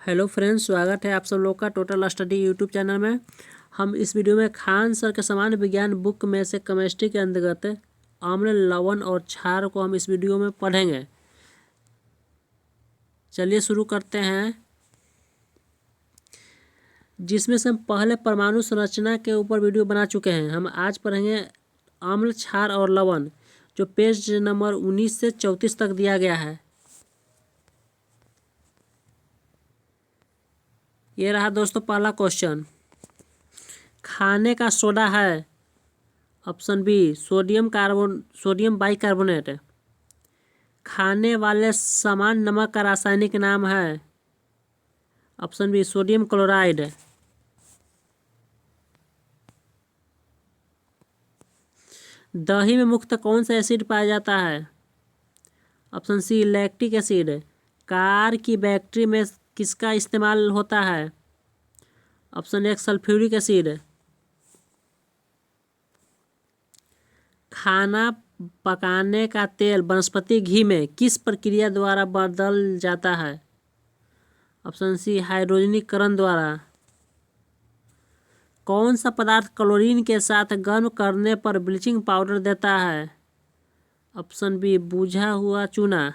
Hello friends, स्वागत है आप सब लोग का टोटल स्टडी यूट्यूब चैनल में। हम इस वीडियो में खान सर के सामान्य विज्ञान बुक में से केमिस्ट्री के अंतर्गत अम्ल, लवण और क्षार को हम इस वीडियो में पढ़ेंगे। चलिए शुरू करते हैं, जिसमें से हम पहले परमाणु संरचना के ऊपर वीडियो बना चुके हैं। हम आज पढ़ेंगे अम्ल, क्षार और लवण, जो पेज नंबर 19 से 34 तक दिया गया है। ये रहा दोस्तों पहला क्वेश्चन। खाने का सोडा है ऑप्शन बी सोडियम बाइकार्बोनेट। खाने वाले समान नमक का रासायनिक नाम है ऑप्शन बी सोडियम क्लोराइड। दही में मुख्यतः कौन सा एसिड पाया जाता है option C lactic acid. Car की बैटरी में किसका इस्तेमाल होता है ऑप्शन एक सल्फ्यूरिक एसिड। खाना पकाने का तेल वनस्पति घी में किस प्रक्रिया द्वारा बदल जाता है ऑप्शन सी हाइड्रोजनीकरण द्वारा। कौन सा पदार्थ क्लोरीन के साथ गर्म करने पर ब्लीचिंग पाउडर देता है ऑप्शन बी बुझा हुआ चूना।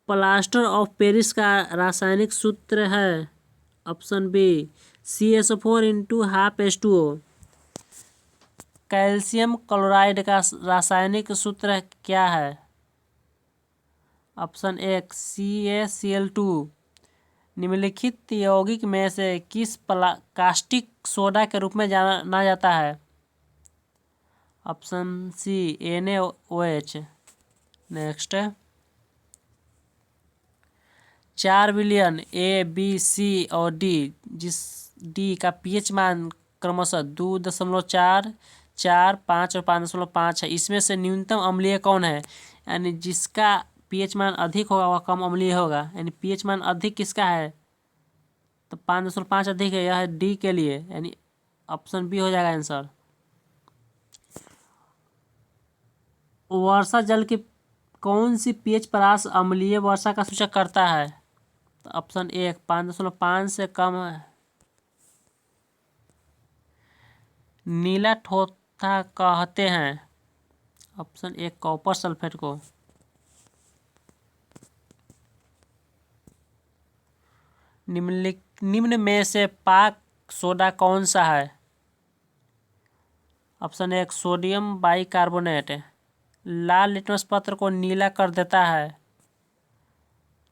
प्लास्टर ऑफ पेरिस का रासायनिक सूत्र है option B CH4 into half H2O। Calcium chloride का रासायनिक सूत्र क्या है ऑप्शन एक CaCl2। निम्नलिखित यौगिक में से किस कास्टिक सोडा के रूप में जाना जाता है option C NaOH। Next, 4 billion A, B, C और D, जिस D का pH मान क्रमशः 2.4, 4, 5 और 5.5 है। इसमें से न्यूनतम अम्लीय कौन है? यानी जिसका pH मान अधिक होगा वह कम अम्लीय होगा। यानी pH मान अधिक किसका है? तो 5.5 अधिक है, यह है D के लिए, यानी ऑप्शन बी हो जाएगा आंसर। वर्षा जल की कौन सी pH परास अम्लीय वर्षा का सूचक करता है? तो ऑप्शन एक 5.5 से कम है। नीला ठोथा कहते हैं ऑप्शन एक कॉपर सल्फेट को। निम्न में से पाक सोडा कौन सा है ऑप्शन एक सोडियम बाइकार्बोनेट। लाल लिटमस पत्र को नीला कर देता है।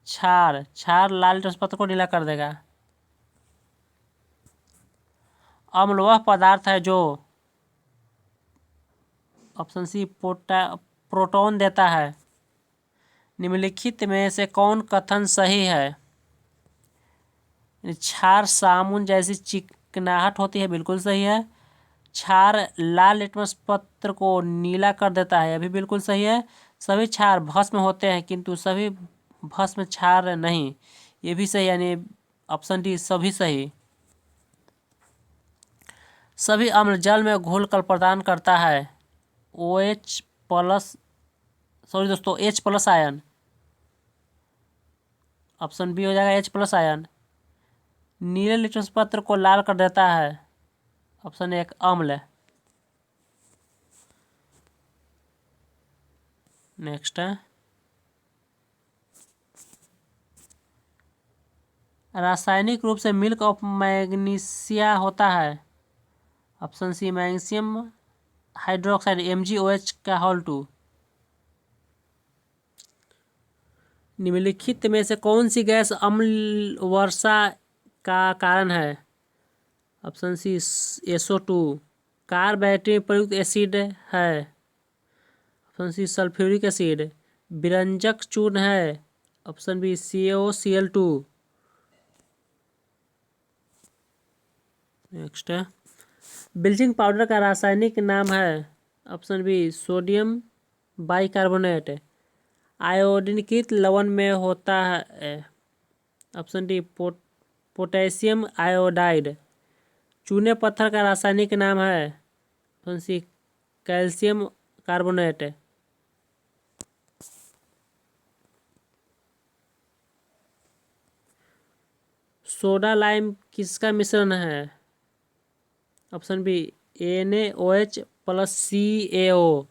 क्षार लाल लिटमस पत्र को नीला कर देगा। अम्ल वह पदार्थ है जो ऑप्शन सी प्रोटॉन देता है। निम्नलिखित में से कौन कथन सही है? क्षार साबुन जैसी चिकनाहट होती है, बिल्कुल सही है। क्षार लाल लिटमस पत्र को नीला कर देता है, यह भी बिल्कुल सही है। सभी क्षार भस्म होते हैं किंतु सभी भस्म क्षार नहीं, ये भी सही, यानी ऑप्शन डी सभी सही। सभी अम्ल जल में घुलकर प्रदान करता है H plus ion. Option B हो जाएगा H+ आयन। नीले लिटमस पत्र को लाल कर देता है ऑप्शन एक अम्ल। नेक्स्ट है, रासायनिक रूप से मिल्क ऑफ मैग्नीशिया होता है option C magnesium hydroxide MgOH का होल2। निम्नलिखित में से कौन सी गैस अम्ल वर्षा का कारण है ऑप्शन सी SO2। कार बैटरी में प्रयुक्त एसिड है ऑप्शन सी सल्फ्यूरिक एसिड। विरंजक चूर्ण है ऑप्शन बी CaOCl2। नेक्स्ट है, ब्लीचिंग पाउडर का रासायनिक नाम है ऑप्शन बी सोडियम बाइकार्बोनेट। आयोडीनकृत लवण में होता है ऑप्शन डी पोटेशियम आयोडाइड। चूने पत्थर का रासायनिक नाम है option C calcium carbonate. Soda lime किसका मिश्रण है? Option B NaOH plus CaO।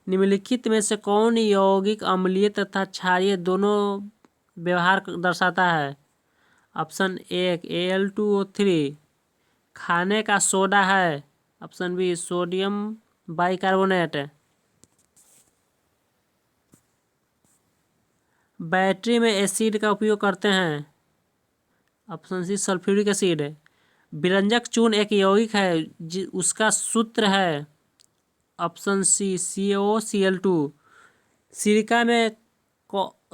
निम्नलिखित में से कौन यौगिक अम्लीय तथा क्षारीय दोनों व्यवहार दर्शाता है? ऑप्शन एक Al2O3 खाने का सोडा है। Option B sodium bicarbonate. Battery में एसिड का उपयोग करते हैं। Option C sulphuric acid. विरंजक चूर्ण एक यौगिक है उसका सूत्र है। Option C CaOCl2। सिरका में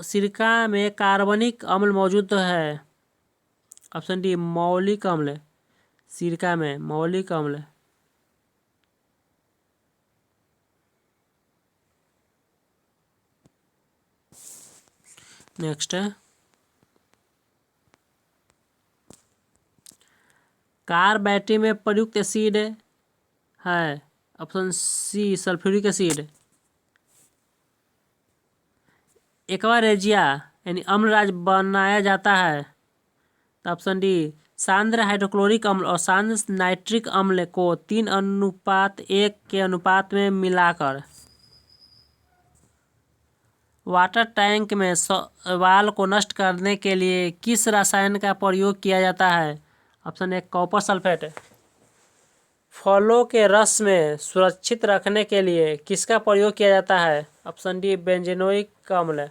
सिरका में कार्बनिक अम्ल मौजूद है। ऑप्शन डी मौलिक अम्ल। सिरका में मौलिक अम्ल। नेक्स्ट है कार बैटरी में प्रयुक्त एसिड है। Option C sulphuric acid. Aqua regia यानी अम्लराज बनाया जाता है। तो ऑप्शन डी सांद्र हाइड्रोक्लोरिक अम्ल और सांद्र नाइट्रिक अम्ल को 3:1 के अनुपात में मिलाकर वाटर टैंक में शैवाल को नष्ट करने के लिए किस रसायन का प्रयोग किया जाता है? ऑप्शन ए कॉपर सल्फेट। फलों के रस में सुरक्षित रखने के लिए किसका प्रयोग किया जाता है? ऑप्शन डी बेंजोइक अम्ल।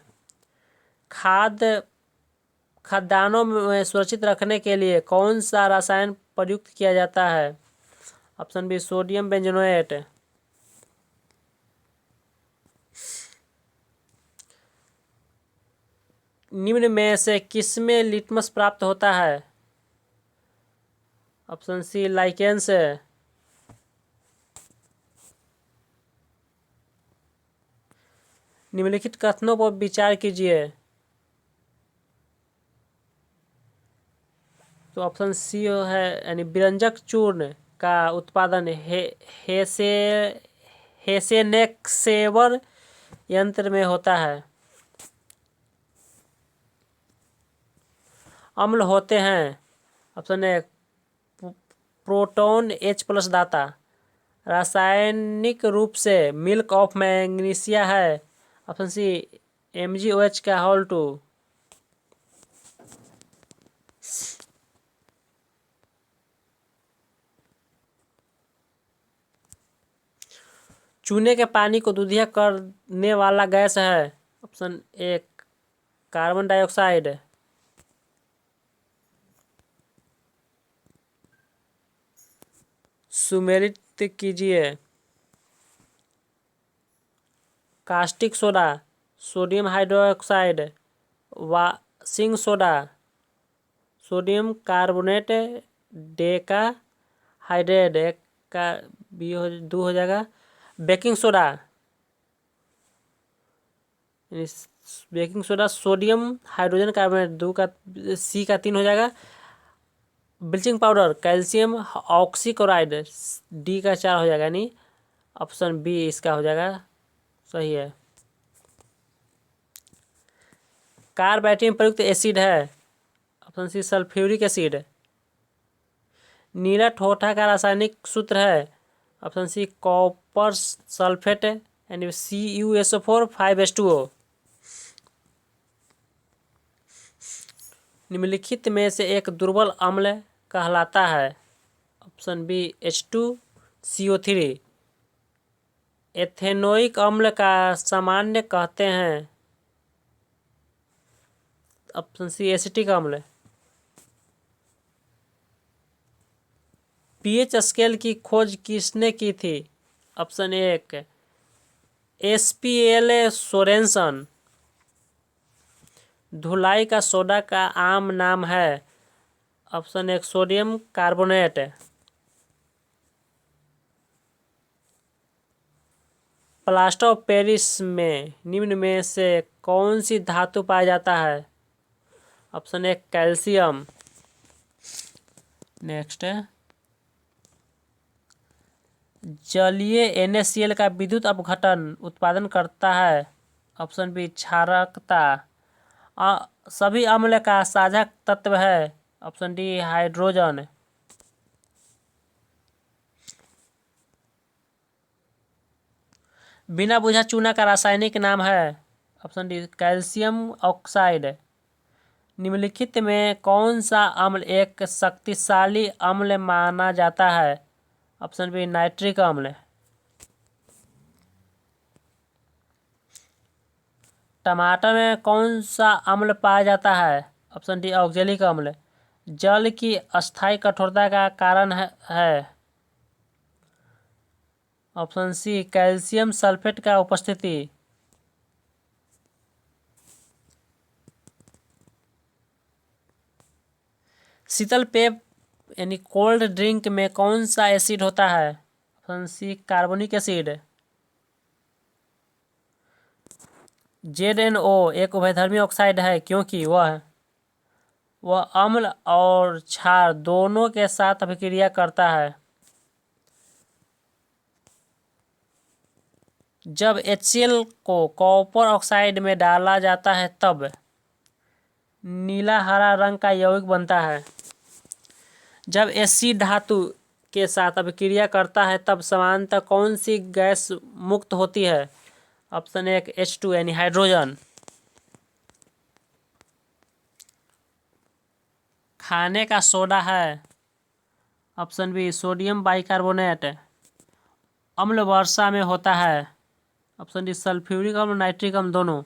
खाद्यान्नों में सुरक्षित रखने के लिए कौन सा रसायन प्रयुक्त किया जाता है? Option B sodium benzoate. निम्न में से किसमें लिटमस प्राप्त होता है? ऑप्शन सी लाइकेन से। निम्नलिखित कथनों पर विचार कीजिए। तो ऑप्शन सी है यानी विरंजक चूर्ण का उत्पादन हेसेनेक्सेवर यंत्र में होता है। अम्ल होते हैं। ऑप्शन ए प्रोटॉन H+ दाता। रासायनिक रूप से मिल्क ऑफ मैग्नीशिया है। Option C MgOH2। चूने के पानी को दूधिया करने वाला गैस है। Option A carbon dioxide. सुमेलित कीजिए। Caustic soda, sodium hydroxide, washing soda, sodium carbonate, deca hydrate एक का दो हो जाएगा। Baking soda baking soda sodium hydrogen carbonate 2 का C का 3 हो जाएगा। Bleaching powder calcium oxychloride D का 4 हो जाएगा। यानी ऑप्शन बी इसका हो जाएगा सही है। कार बैटरी में प्रयुक्त एसिड है। Option C sulphuric acid. नीला ठोठा का रासायनिक सूत्र है। ऑप्शन सी कॉपर सल्फेट यानी CuSO4 5H2O। निम्नलिखित में से एक दुर्बल अम्ल कहलाता है। Option B H2CO3। एथेनोइक अम्ल का सामान्य कहते हैं। ऑप्शन सी एसिटिक अम्ल। pH स्केल की खोज किसने की थी? ऑप्शन एक SPL सोरेनसन। धुलाई का सोडा का आम नाम है। ऑप्शन एक sodium carbonate. Plaster of Paris में निम्न में से कौन सी धातु पाया जाता है? ऑप्शन एक कैल्शियम। नेक्स्ट है जलीय NaCl का विद्युत अपघटन उत्पादन करता है। ऑप्शन बी क्षारकता। सभी अम्ल का साझा तत्व है। Option D hydrogen. बिना बुझा चूना का रासायनिक नाम है। Option D calcium oxide. निम्नलिखित में कौन सा अम्ल एक शक्तिशाली अम्ल माना जाता है? ऑप्शन बी नाइट्रिक अम्ल। टमाटर में कौन सा अम्ल पाया जाता है? ऑप्शन डी ऑक्जेलिक अम्ल। जल की अस्थायी कठोरता का कारण है। ऑप्शन सी कैल्शियम सल्फेट का उपस्थिति। शीतल पेय यानी कोल्ड ड्रिंक में कौन सा एसिड होता है? Option C carbonic acid. ZnO एक उभयधर्मी ऑक्साइड है क्योंकि वह अम्ल और क्षार दोनों के साथ अभिक्रिया करता है। जब HCl को कॉपर ऑक्साइड में डाला जाता है तब नीला हरा रंग का यौगिक बनता है। जब एसिड धातु के साथ अभिक्रिया करता है तब सामान्यतः कौन सी गैस मुक्त होती है? ऑप्शन एक H2 यानी हाइड्रोजन। खाने का सोडा है। Option B sodium bicarbonate. अम्ल वर्षा में होता है। ऑप्शन डी सल्फ्यूरिक अम्ल नाइट्रिक अम्ल दोनों।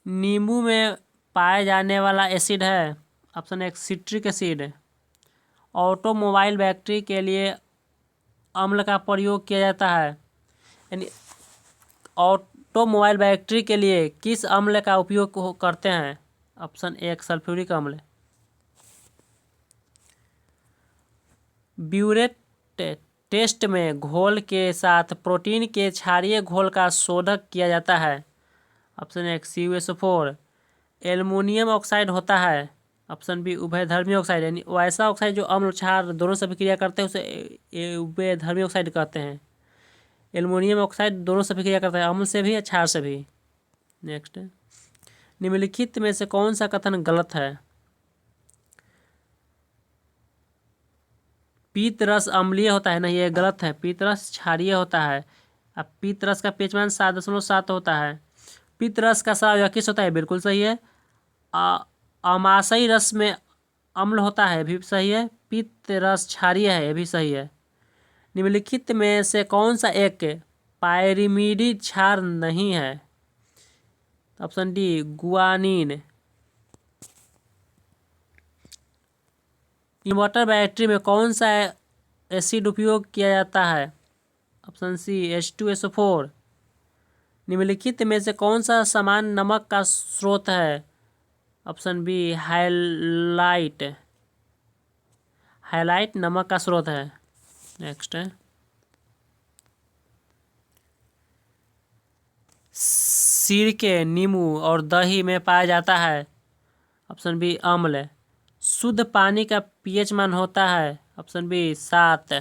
नींबू में पाए जाने वाला एसिड है। ऑप्शन एक सिट्रिक एसिड। ऑटोमोबाइल बैटरी के लिए अम्ल का प्रयोग किया जाता है। यानी ऑटोमोबाइल बैटरी के लिए किस अम्ल का उपयोग करते हैं? ऑप्शन एक सल्फ्यूरिक अम्ल। ब्यूरेट टेस्ट में घोल के साथ प्रोटीन के क्षारीय घोल का शोधक किया जाता है। ऑप्शन एक CuSO4। एल्युमिनियम ऑक्साइड होता है। ऑप्शन बी उभयधर्मी ऑक्साइड यानी वैसा ऑक्साइड जो अम्ल क्षार दोनों से अभिक्रिया करते हैं उसे उभयधर्मी ऑक्साइड कहते हैं। एल्युमिनियम ऑक्साइड दोनों से अभिक्रिया करता है, अम्ल से भी क्षार से भी। नेक्स्ट, निम्नलिखित में से कौन सा कथन गलत है? पीतरस अम्लीय होता है। नहीं, ये गलत है। पीतरस क्षारीय होता है। अब पीतरस का pH 7.7 होता है। पीतरस का स्राव यकृत होता है, बिल्कुल सही है। अमाशयी रस में अम्ल होता है, भी सही है। पीतरस क्षारीय है, ये भी सही है। निम्नलिखित में से कौन सा एक पायरिमिडी क्षार नहीं है? Option D guanine. Inverter battery में कौन सा एसिड उपयोग किया जाता है? Option C H2SO4। निम्नलिखित में से कौन सा समान नमक का स्रोत है? Option B highlight. हाइलाइट नमक का स्रोत है। नेक्स्ट है, सिरके, नींबू और दही में पाया जाता है। ऑप्शन बी अम्ल। शुद्ध पानी का pH मान होता है। Option B 7।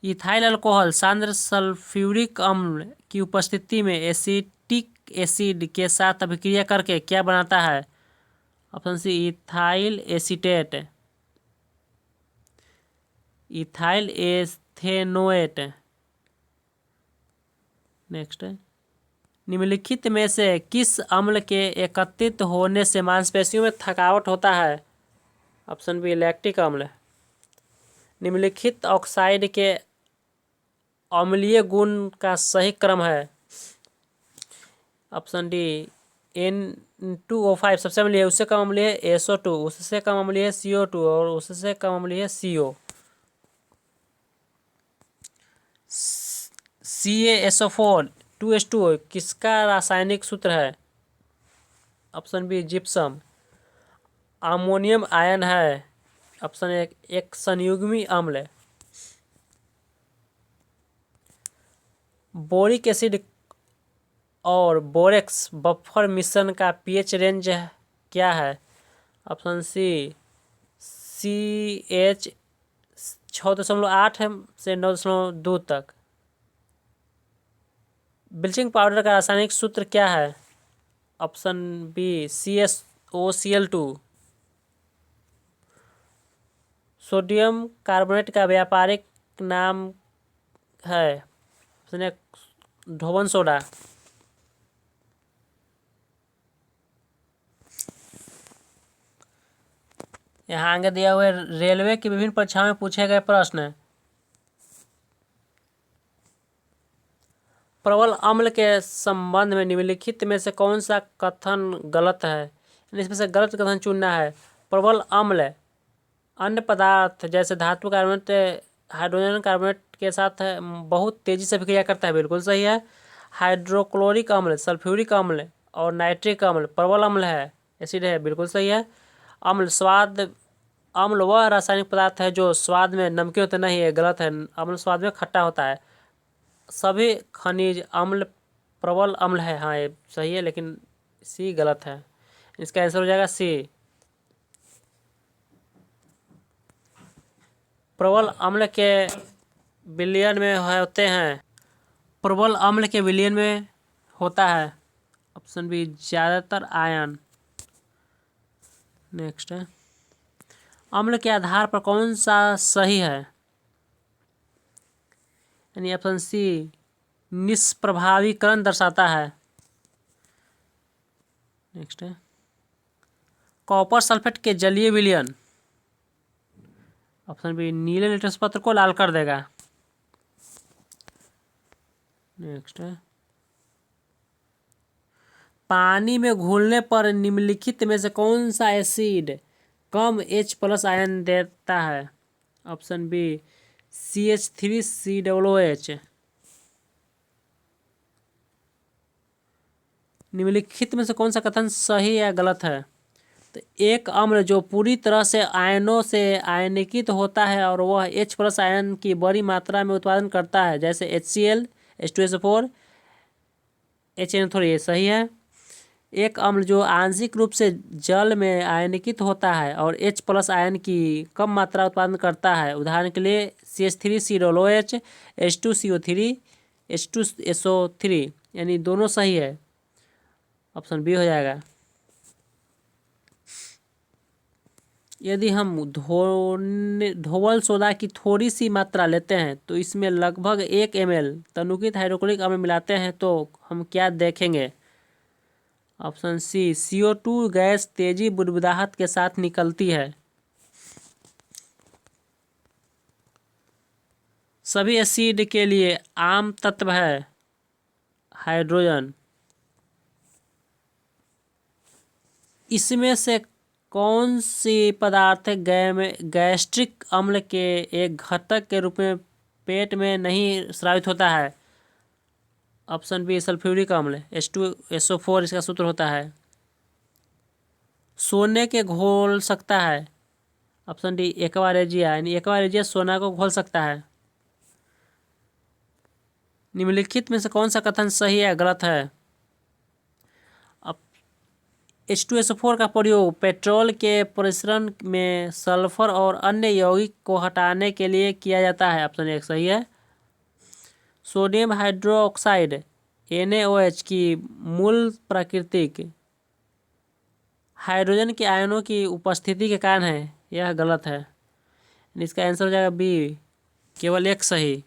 इथाइल अल्कोहल सांद्र सल्फ्यूरिक अम्ल की उपस्थिति में एसिटिक एसिड के साथ अभिक्रिया करके क्या बनाता है? Option C ethyl acetate. Ethyl ethanoate. Next, निम्नलिखित में से किस अम्ल के एकत्रित होने से मांसपेशियों में थकावट होता है? ऑप्शन बी लैक्टिक अम्ल। निम्नलिखित ऑक्साइड के अम्लीय गुण का सही क्रम है। ऑप्शन डी N2O5 सबसे अम्लीय है, उससे कम अम्लीय है SO2, उससे कम अम्लीय है CO2 और उससे कम अम्लीय है CO। CaSO4 2H2O किसका रासायनिक सूत्र है? Option B gypsum. Ammonium ion है। ऑप्शन एक संयुग्मी अम्ल है। बोरिक एसिड और बोरेक्स बफर मिश्रण का pH रेंज क्या है? ऑप्शन सी CH 6.8 से 9.2 तक। ब्लीचिंग पाउडर का रासायनिक सूत्र क्या है? Option B CSOCl2। Sodium carbonate का व्यापारिक नाम है? ऑप्शन ए ढोवन सोडा। यहाँ आगे दिया हुआ रेलवे की विभिन्न परीक्षाओं में पूछे गए प्रश्न। प्रबल अम्ल के संबंध में निम्नलिखित में से कौन सा कथन गलत है? इसमें से गलत कथन चुनना है। प्रबल अम्ल अन्य पदार्थ जैसे धातु कार्बोनेट, हाइड्रोजन कार्बोनेट के साथ बहुत तेजी से अभिक्रिया करता है, बिल्कुल सही है। हाइड्रोक्लोरिक अम्ल, सल्फ्यूरिक अम्ल और नाइट्रिक अम्ल प्रबल अम्ल है, एसिड है, बिल्कुल सही है। अम्ल वह रासायनिक पदार्थ है जो स्वाद में नमकीन होता नहीं है, गलत है। अम्ल स्वाद में खट्टा होता है। सभी खनिज अम्ल प्रबल अम्ल है, हाँ ये सही है, लेकिन सी गलत है। इसका आंसर हो जाएगा सी। प्रबल अम्ल के विलयन में होते हैं। प्रबल अम्ल के विलयन में होता है ऑप्शन बी ज्यादातर आयन। नेक्स्ट है, अम्ल के आधार पर कौन सा सही है? यानी ऑप्शन सी निष्प्रभावीकरण दर्शाता है। नेक्स्ट है, कॉपर सल्फेट के जलीय विलयन। ऑप्शन बी नीले लिटमस पत्र को लाल कर देगा। नेक्स्ट है, पानी में घुलने पर निम्नलिखित में से कौन सा एसिड कम H+ आयन देता है? Option B CH3COOH। निम्नलिखित में से कौन सा कथन सही या गलत है? तो एक अम्ल जो पूरी तरह से आयनों से आयनिकित होता है और वह H+ आयन की बड़ी मात्रा में उत्पादन करता है, जैसे HCl, H2SO4, HNO3, ये सही है। एक अम्ल जो आंशिक रूप से जल में आयनिकित होता है और H+ आयन की कम मात्रा उत्पादन करता है, उदाहरण के लिए CH3COOH, H2CO3, H2SO3, यानी दोनों सही है। ऑप्शन बी हो जाएगा। यदि हम धोवल सोडा की थोड़ी सी मात्रा लेते हैं तो इसमें लगभग 1 ml तनुकित हाइड्रोक्लोरिक अम्ल मिलाते हैं तो हम क्या देखेंगे? ऑप्शन सी CO2 गैस तेजी बुदबुदाहट के साथ निकलती है। सभी एसिड के लिए आम तत्व है हाइड्रोजन। इसमें से कौन सी पदार्थ गैस्ट्रिक अम्ल के एक घटक के रूप में पेट में नहीं स्रावित होता है? ऑप्शन बी सल्फ्यूरिक अम्ल, H2SO4 इसका सूत्र होता है। सोने के घोल सकता है? ऑप्शन डी एक्वा रेजिया, यानी एक्वा रेजिया सोना को घोल सकता है। निम्नलिखित में से कौन सा कथन सही या गलत है? H2SO4 का प्रयोग पेट्रोल के परिसरण में सल्फर और अन्य यौगिक को हटाने के लिए किया जाता है, ऑप्शन एक सही है। सोडियम हाइड्रोक्साइड NaOH की मूल प्राकृतिक हाइड्रोजन के आयनों की उपस्थिति के कारण है, यह गलत है। इसका आंसर हो जाएगा बी, केवल एक सही।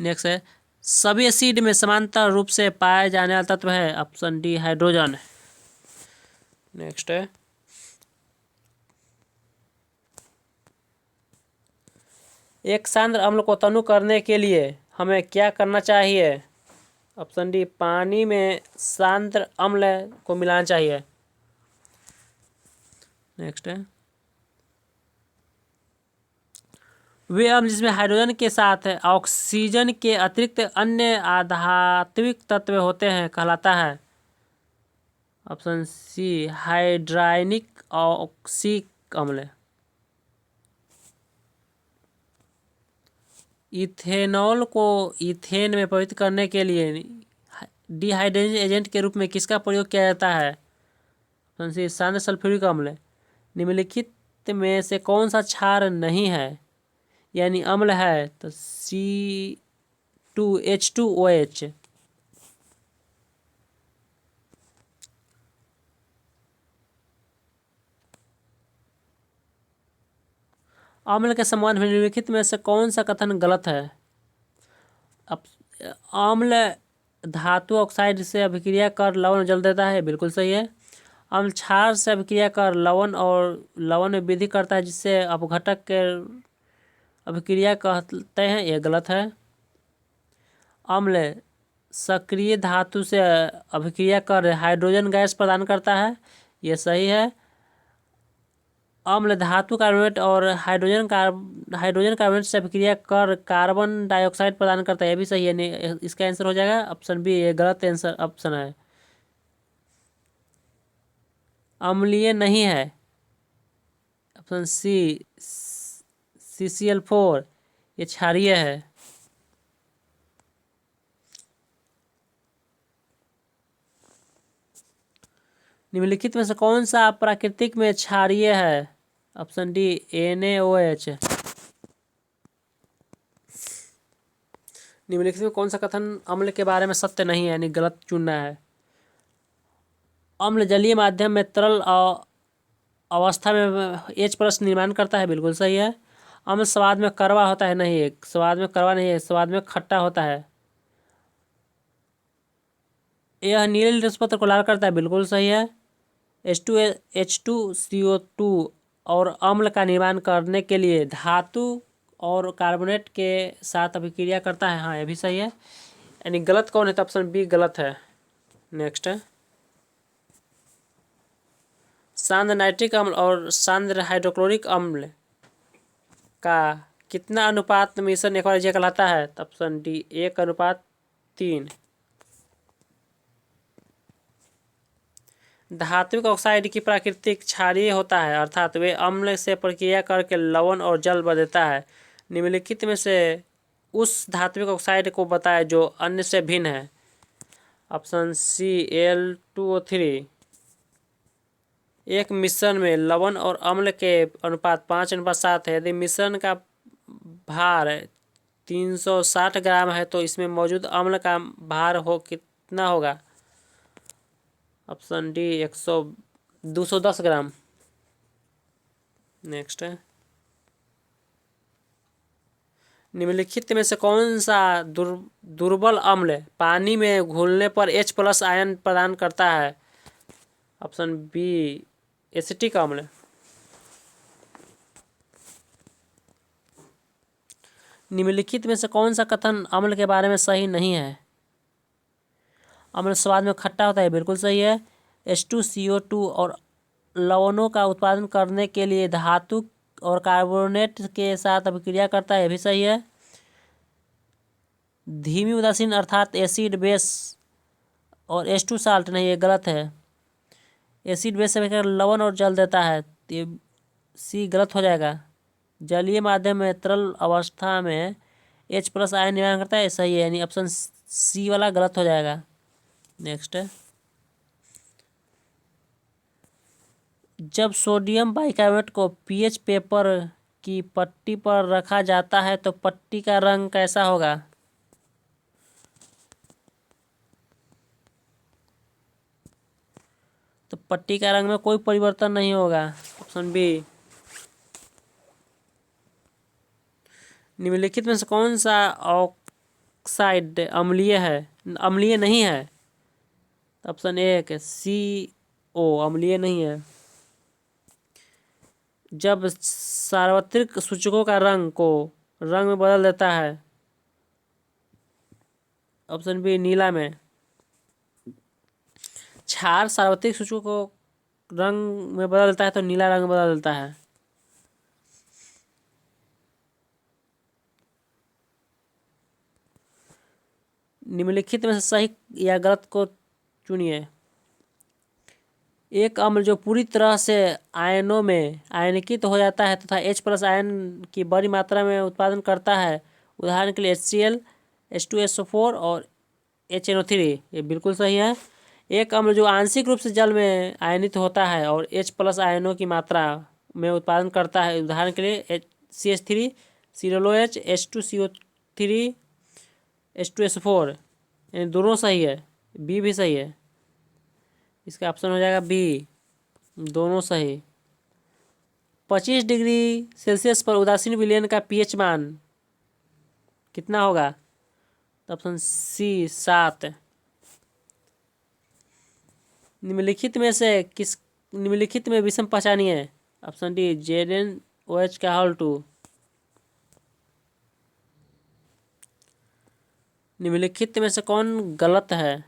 नेक्स्ट है, सभी एसिड में समांतर रूप से पाए जाने वाला तत्व है, ऑप्शन डी हाइड्रोजन। नेक्स्ट है, एक सांद्र अम्ल को तनु करने के लिए हमें क्या करना चाहिए? ऑप्शन डी पानी में सांद्र अम्ल को मिलाना चाहिए। नेक्स्ट है, वे अम्ल जिसमें हाइड्रोजन के साथ ऑक्सीजन के अतिरिक्त अन्य आधात्विक तत्व होते हैं कहलाता है? ऑप्शन सी हाइड्राइनिक ऑक्सिक अम्ल। इथेनॉल को इथेन में परिवर्तित करने के लिए डिहाइड्रेशन एजेंट के रूप में किसका प्रयोग किया जाता है? ऑप्शन सी सांद्र सल्फ्यूरिक अम्ल। निम्नलिखित में से कौन सा क्षार नहीं है यानी अम्ल है? तो C2H2OH। अम्ल के संबंध में निम्नलिखित में से कौन सा कथन गलत है? अब अम्ल धातु ऑक्साइड से अभिक्रिया कर लवण जल देता है, बिल्कुल सही है। अम्ल क्षार से अभिक्रिया कर लवण में वृद्धि करता है जिससे अपघटक के अभिक्रिया कहते हैं, यह गलत है। अम्ल सक्रिय धातु से अभिक्रिया कर हाइड्रोजन गैस प्रदान करता है, यह सही है। अम्ल धातु कार्बोनेट और हाइड्रोजन कार्बोनेट से अभिक्रिया कर कार्बन डाइऑक्साइड प्रदान करता है, यह भी सही है। इसका आंसर हो जाएगा ऑप्शन बी, ये गलत आंसर ऑप्शन है। अम्लीय नहीं है, ऑप्शन सी CCl4, ये क्षारीय है। निम्नलिखित में से कौन सा प्राकृतिक में क्षारीय है? Option D NaOH। निम्नलिखित में कौन सा कथन अम्ल के बारे में सत्य नहीं है यानी गलत चुनना है? अम्ल जलीय माध्यम में तरल अवस्था में H+ निर्माण करता है, बिल्कुल सही है। अम्ल स्वाद में कड़वा होता है, नहीं, स्वाद में कड़वा नहीं है, स्वाद में खट्टा होता है। यह नीले लिट्मस पत्र को लाल करता है, बिल्कुल सही है। H2CO2 और अम्ल का निर्माण करने के लिए धातु और कार्बोनेट के साथ अभिक्रिया करता है, हाँ, यह भी सही है। यानी गलत कौन है? तो ऑप्शन बी गलत है। नेक्स्ट है सांद्र नाइट्रिक अम्ल और सांद्र हाइड्रोक्लोरिक अम्ल का कितना अनुपात मिश्रण एक्वारिजिया कहलाता है? तो ऑप्शन डी 1:3। धात्विक ऑक्साइड की प्रकृति क्षारीय होता है, अर्थात वे अम्ल से प्रक्रिया करके लवण और जल बना देता है। निम्नलिखित में से उस धात्विक ऑक्साइड को बताएं जो अन्य से भिन्न है। Option C Al2O3। एक मिश्रण में लवण और अम्ल के अनुपात 5:7 है। यदि मिश्रण का भार 360 ग्राम है तो इसमें मौजूद अम्ल का भार कितना होगा? ऑप्शन डी 210 ग्राम। नेक्स्ट है निम्नलिखित में से कौन सा दुर्बल अम्ल पानी में घुलने पर H+ आयन प्रदान करता है? ऑप्शन बी एसिटिक अम्ल। निम्नलिखित में से कौन सा कथन अम्ल के बारे में सही नहीं है? अम्ल स्वाद में खट्टा होता है, बिल्कुल सही है। H2CO2 और लवणों का उत्पादन करने के लिए धातु और कार्बोनेट के साथ अभिक्रिया करता है, यह भी सही है। धीमी उदासीन अर्थात एसिड बेस और H2 साल्ट, नहीं, ये गलत है। एसिड बेस से लवण और जल देता है, ये सी गलत हो जाएगा। जलीय माध्यम में तरल अवस्था में H+ आयन निर्माण करता है, सही है, यानी ऑप्शन सी वाला गलत हो जाएगा। नेक्स्ट है जब सोडियम बाइकार्बोनेट को pH पेपर की पट्टी पर रखा जाता है तो पट्टी का रंग कैसा होगा? तो पट्टी का रंग में कोई परिवर्तन नहीं होगा, ऑप्शन बी। निम्नलिखित में से कौन सा ऑक्साइड अम्लीय नहीं है? ऑप्शन ए CO अम्लीय नहीं है। जब सार्वत्रिक सूचकों का रंग में बदल देता है, ऑप्शन बी नीला में। क्षार सार्वत्रिक सूचकों को रंग में बदल देता है तो नीला रंग बदल देता है। निम्नलिखित में से सही या गलत को चुनिए। एक अम्ल जो पूरी तरह से आयनों में आयनिकित हो जाता है तथा H+ आयन की बड़ी मात्रा में उत्पादन करता है, उदाहरण के लिए HCl, H2SO4 और HNO3, ये बिल्कुल सही है। एक अम्ल जो आंशिक रूप से जल में आयनित होता है और H+ आयनों की मात्रा में उत्पादन करता है, उदाहरण के लिए CH3 COOH H2CO3 H2SO4, यानी दोनों सही है, बी भी सही है। इसका ऑप्शन हो जाएगा बी, दोनों सही। 25 डिग्री सेल्सियस पर उदासीन विलयन का pH मान कितना होगा? तो ऑप्शन सी 7। निम्नलिखित में विषम पहचानिए। ऑप्शन डी ZnOH का होल 2। निम्नलिखित में से कौन गलत है?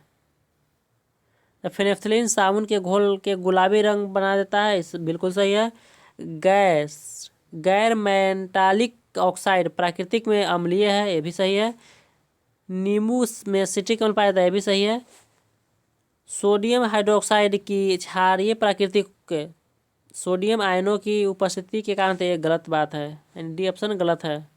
फेनेफ्थलीन साबुन के घोल के गुलाबी रंग बना देता है, इस बिल्कुल सही है। गैर मेटालिक ऑक्साइड प्राकृतिक में अम्लीय है, ये भी सही है। नींबू में सिट्रिक अम्ल पाया जाता है, ये भी सही है। सोडियम हाइड्रोक्साइड की क्षारीय प्राकृतिक सोडियम आयनों की उपस्थिति के कारण, तो ये गलत बात है, यानी डी ऑप्शन गलत है।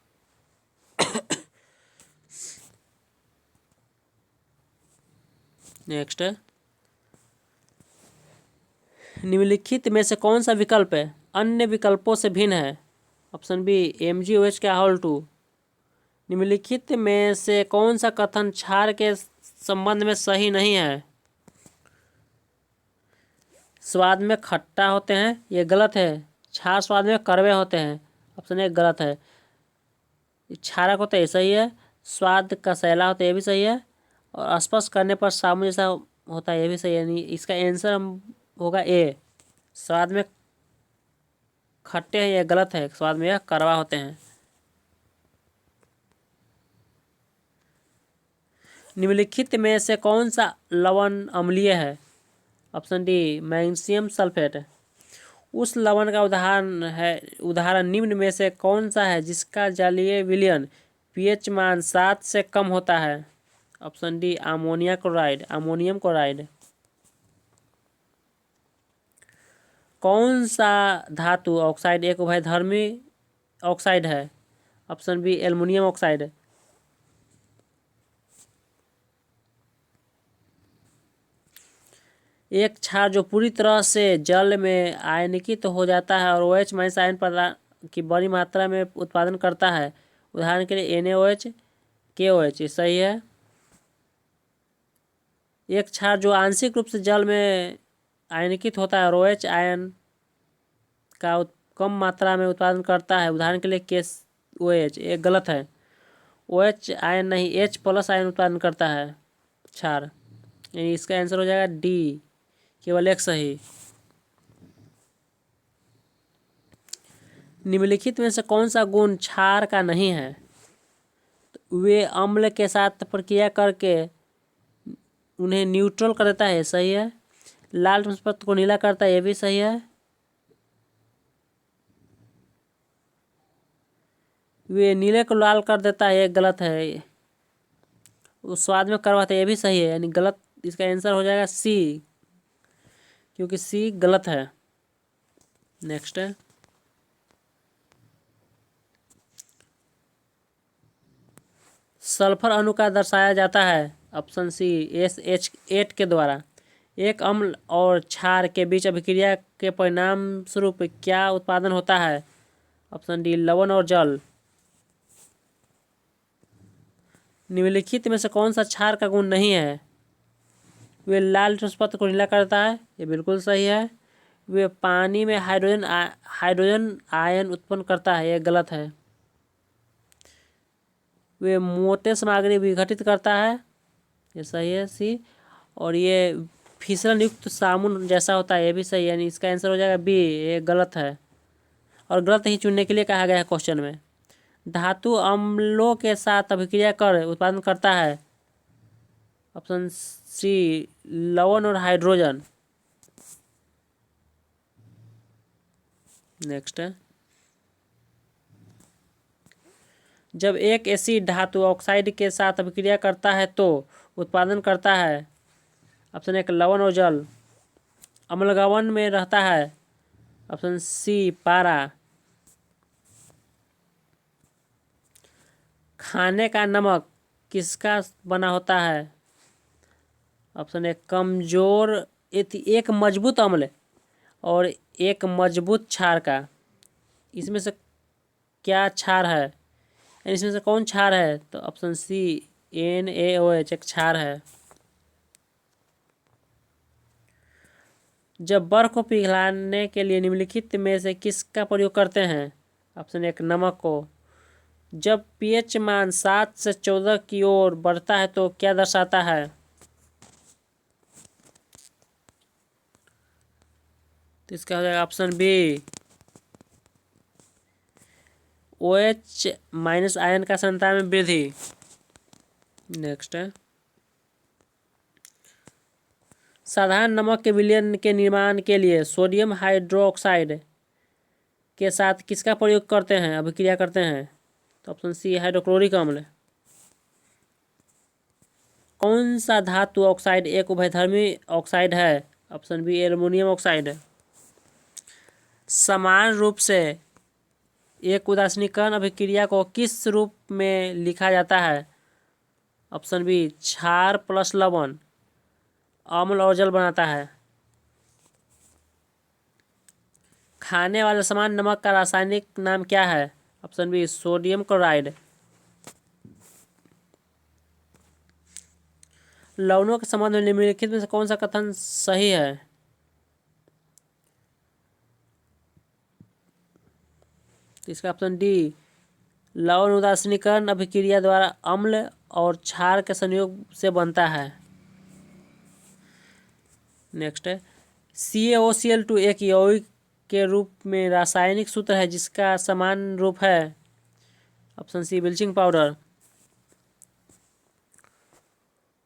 नेक्स्ट, निम्नलिखित में से कौन सा विकल्प है अन्य विकल्पों से भिन्न है? ऑप्शन बी MgOH का होल 2। निम्नलिखित में से कौन सा कथन क्षार के संबंध में सही नहीं है? स्वाद में खट्टा होते हैं, ये गलत है। क्षार स्वाद में कड़वे होते हैं, ऑप्शन ए गलत है। क्षारक होता है, ये सही है। स्वाद का सैला होता है, ये भी सही है। और स्पर्श करने पर साबुन जैसा होता है, ये भी सही है। यानी इसका आंसर होगा ए, स्वाद में खट्टे हैं, ये गलत है। स्वाद में यह कड़वा होते हैं। निम्नलिखित में से कौन सा लवण अम्लीय है? Option D magnesium sulphate. उस लवण का उदाहरण निम्न में से कौन सा है जिसका जलीय विलयन pH मान 7 से कम होता है? Option D ammonium chloride. कौन सा धातु ऑक्साइड एक उभयधर्मी ऑक्साइड है? Option B aluminium oxide. एक क्षार जो पूरी तरह से जल में आयनिकित हो जाता है और OH- आयन की बड़ी मात्रा में उत्पादन करता है, उदाहरण के लिए NaOH KOH, ये सही है। एक क्षार जो आंशिक रूप से जल में आयनिकित होता है और OH आयन का कम मात्रा में उत्पादन करता है, उदाहरण के लिए KOH, ये गलत है। OH आयन नहीं, H+ आयन उत्पादन करता है क्षार, यानी इसका आंसर हो जाएगा डी, केवल एक सही। निम्नलिखित में से कौन सा गुण क्षार का नहीं है? तो वे अम्ल के साथ प्रक्रिया करके उन्हें न्यूट्रल कर देता है, सही है। लाल पदार्थ को नीला करता है, ये भी सही है। वे नीले को लाल कर देता है, ये गलत है। उस स्वाद में करवाता है, ये भी सही है, यानी गलत। इसका आंसर हो जाएगा सी, क्योंकि सी गलत है। नेक्स्ट है, सल्फर अणु का दर्शाया जाता है, ऑप्शन सी SH8 के द्वारा। एक अम्ल और क्षार के बीच अभिक्रिया के परिणाम स्वरूप क्या उत्पादन होता है? ऑप्शन डी लवण और जल। निम्नलिखित में से कौन सा क्षार का गुण नहीं है? वे लाल पदार्थ को नीला करता है, ये बिल्कुल सही है। वे पानी में हाइड्रोजन आयन उत्पन्न करता है, ये गलत है। वे मोटे सामग्री विघटित करता है, ये सही है सी। और ये फिसलन युक्त साबुन जैसा होता है, ये भी सही है, यानी इसका आंसर हो जाएगा बी, ये गलत है। और गलत ही चुनने के लिए कहा गया है क्वेश्चन में। धातु अम्लों के साथ अभिक्रिया कर उत्पादन करता है, ऑप्शन सी लवण और हाइड्रोजन। नेक्स्ट है, जब एक एसिड धातु ऑक्साइड के साथ अभिक्रिया करता है तो उत्पादन करता है, ऑप्शन एक लवण और जल। अम्लगवन में रहता है, ऑप्शन सी पारा। खाने का नमक किसका बना होता है? ऑप्शन ए कमजोर एक मजबूत अम्ल और एक मजबूत क्षार का, इसमें से क्या क्षार है, इसमें से कौन क्षार है? तो ऑप्शन सी NaOH एक क्षार है। जब बर्फ को पिघलाने के लिए निम्नलिखित में से किसका प्रयोग करते हैं? ऑप्शन एक नमक को। जब pH मान 7 से 14 की ओर बढ़ता है तो क्या दर्शाता है? तो इसका हो जाएगा ऑप्शन बी OH- आयन का सांद्रता में वृद्धि। नेक्स्ट है, साधारण नमक के विलयन के निर्माण के लिए सोडियम हाइड्रोक्साइड के साथ किसका प्रयोग करते हैं, अभिक्रिया करते हैं? तो ऑप्शन सी हाइड्रोक्लोरिक अम्ल। कौन सा धातु ऑक्साइड एक उभयधर्मी ऑक्साइड है? Option B aluminium oxide. समान रूप से एक उदासीनीकरण अभिक्रिया को किस रूप में लिखा जाता है? ऑप्शन बी क्षार प्लस लवण अम्ल और जल बनाता है। खाने वाले समान नमक का रासायनिक नाम क्या है? Option B sodium chloride. लवणों के संबंध में निम्नलिखित में से कौन सा कथन सही है? तो इसका ऑप्शन डी लवण उदासीनीकरण अभिक्रिया द्वारा अम्ल और क्षार के संयोग से बनता है। नेक्स्ट है, CaOCl2 एक यौगिक के रूप में रासायनिक सूत्र है जिसका समान रूप है? Option C bleaching powder.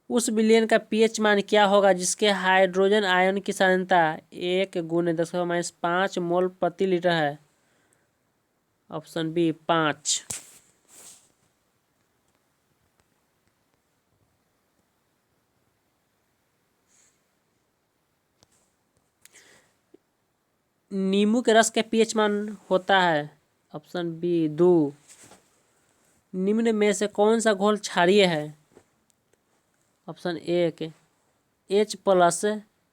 उस विलयन का pH मान क्या होगा जिसके हाइड्रोजन आयन की सांद्रता 1 × 10⁻⁵ मोल प्रति लीटर है? Option B 5। नींबू के रस के pH मान होता है? Option B 2। निम्न में से कौन सा घोल क्षारीय है? ऑप्शन ए H+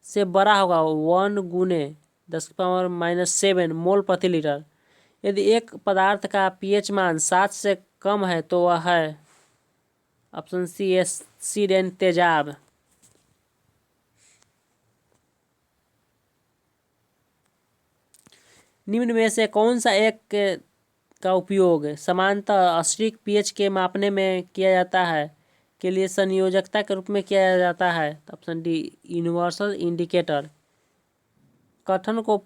से बड़ा होगा 1 × 10⁻⁷ मोल प्रति लीटर। यदि एक पदार्थ का pH मान 7 से कम है तो वह है? ऑप्शन सी एसिड एंड तेजाब। निम्न में से कौन सा एक का उपयोग सामान्यतः असिडिक pH के मापने में किया जाता है के लिए संयोजकता के रूप में किया जाता है? Option D universal indicator. कथन को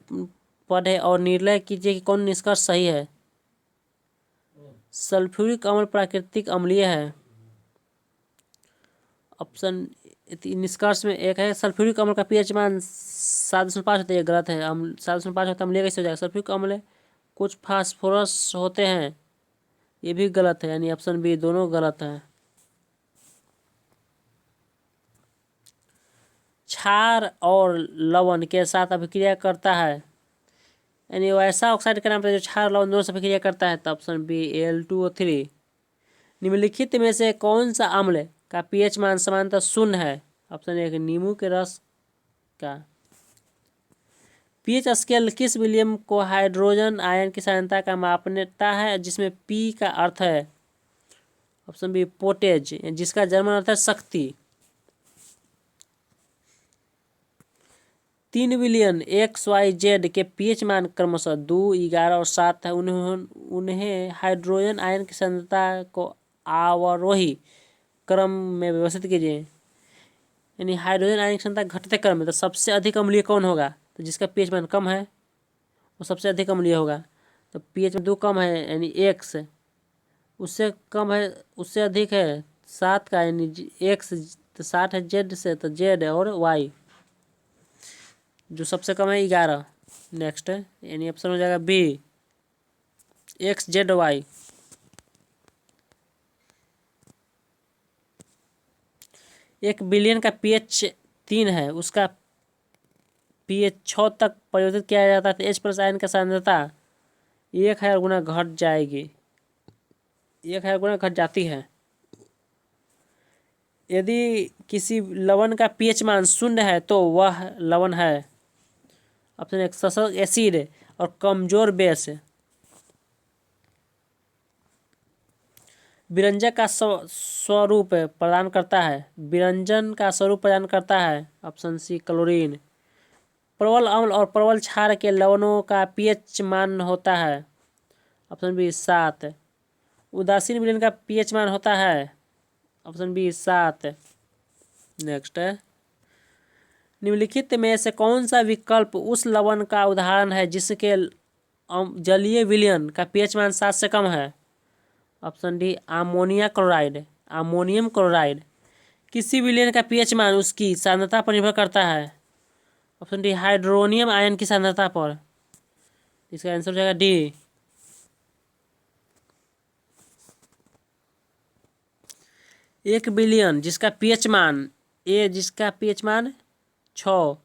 पढ़ें और निर्णय कीजिए कि कौन निष्कर्ष सही है। सल्फ्यूरिक अम्ल प्राकृतिक अम्लीय है। ऑप्शन निष्कर्ष में एक है सल्फ्यूरिक अम्ल का pH मान 7.5 होता है, ये गलत है। 7.5 होता है अम्लीय कैसे हो जाएगा? सल्फ्यूरिक अम्ल कुछ फास्फोरस होते हैं, ये भी गलत है, यानी ऑप्शन बी दोनों गलत है। क्षार और लवण के साथ अभिक्रिया करता है, यानी वो ऐसा ऑक्साइड के नाम पर जो क्षार लवण दोनों से अभिक्रिया करता है, तो ऑप्शन बी Al2O3। निम्नलिखित में से कौन सा अम्ल का pH मान सामान्यतः 0 है? ऑप्शन एक नींबू के रस का। pH स्केल किस विलियम को हाइड्रोजन आयन की सांद्रता का मापता है जिसमें P का अर्थ है? ऑप्शन बी पोटेज, जिसका जर्मन अर्थ है शक्ति। 3 विलियन XYZ के pH मान क्रमशः 2, 11 और 7 है। उन्हें हाइड्रोजन आयन की सांद्रता को आरोही क्रम में व्यवस्थित कीजिए, यानी हाइड्रोजन आयन की सांद्रता घटते क्रम में। तो सबसे अधिक अम्लीय कौन होगा? तो जिसका pH मान कम है वो सबसे अधिक अम्लीय होगा। तो pH में 2 कम है यानी X, उससे कम है उससे अधिक है 7 का यानी X, तो 7 है Z से तो Z और Y, जो सबसे कम है 11। नेक्स्ट है, यानी ऑप्शन हो जाएगा बी XZY। एक विलयन का pH 3 है, उसका pH 6 तक परिवर्तित किया जाता है तो H+ आयन का सांद्रता 1000 गुना घट जाएगी, 1000 गुना घट जाती है। यदि किसी लवण का पीएच मान 0 है तो वह लवण है। ऑप्शन एक सशक एसिड और कमजोर बेस। विरंजन का स्वरूप प्रदान करता है। विरंजन का स्वरूप प्रदान करता है। Option C chlorine. प्रबल अम्ल और प्रबल क्षार के लवणों का पीएच मान होता है। Option B 7। उदासीन विलयन का पीएच मान होता है। Option B 7। नेक्स्ट है, निम्नलिखित में से कौन सा विकल्प उस लवण का उदाहरण है जिसके जलीय विलयन का पीएच मान 7 से कम है। Option D ammonia chloride, ammonium chloride. किसी विलयन का पीएच मान उसकी सांद्रता पर निर्भर करता है। ऑप्शन डी हाइड्रोनियम आयन की सांद्रता पर। इसका आंसर हो जाएगा डी। एक विलयन जिसका पीएच मान ए जिसका पीएच मान 6,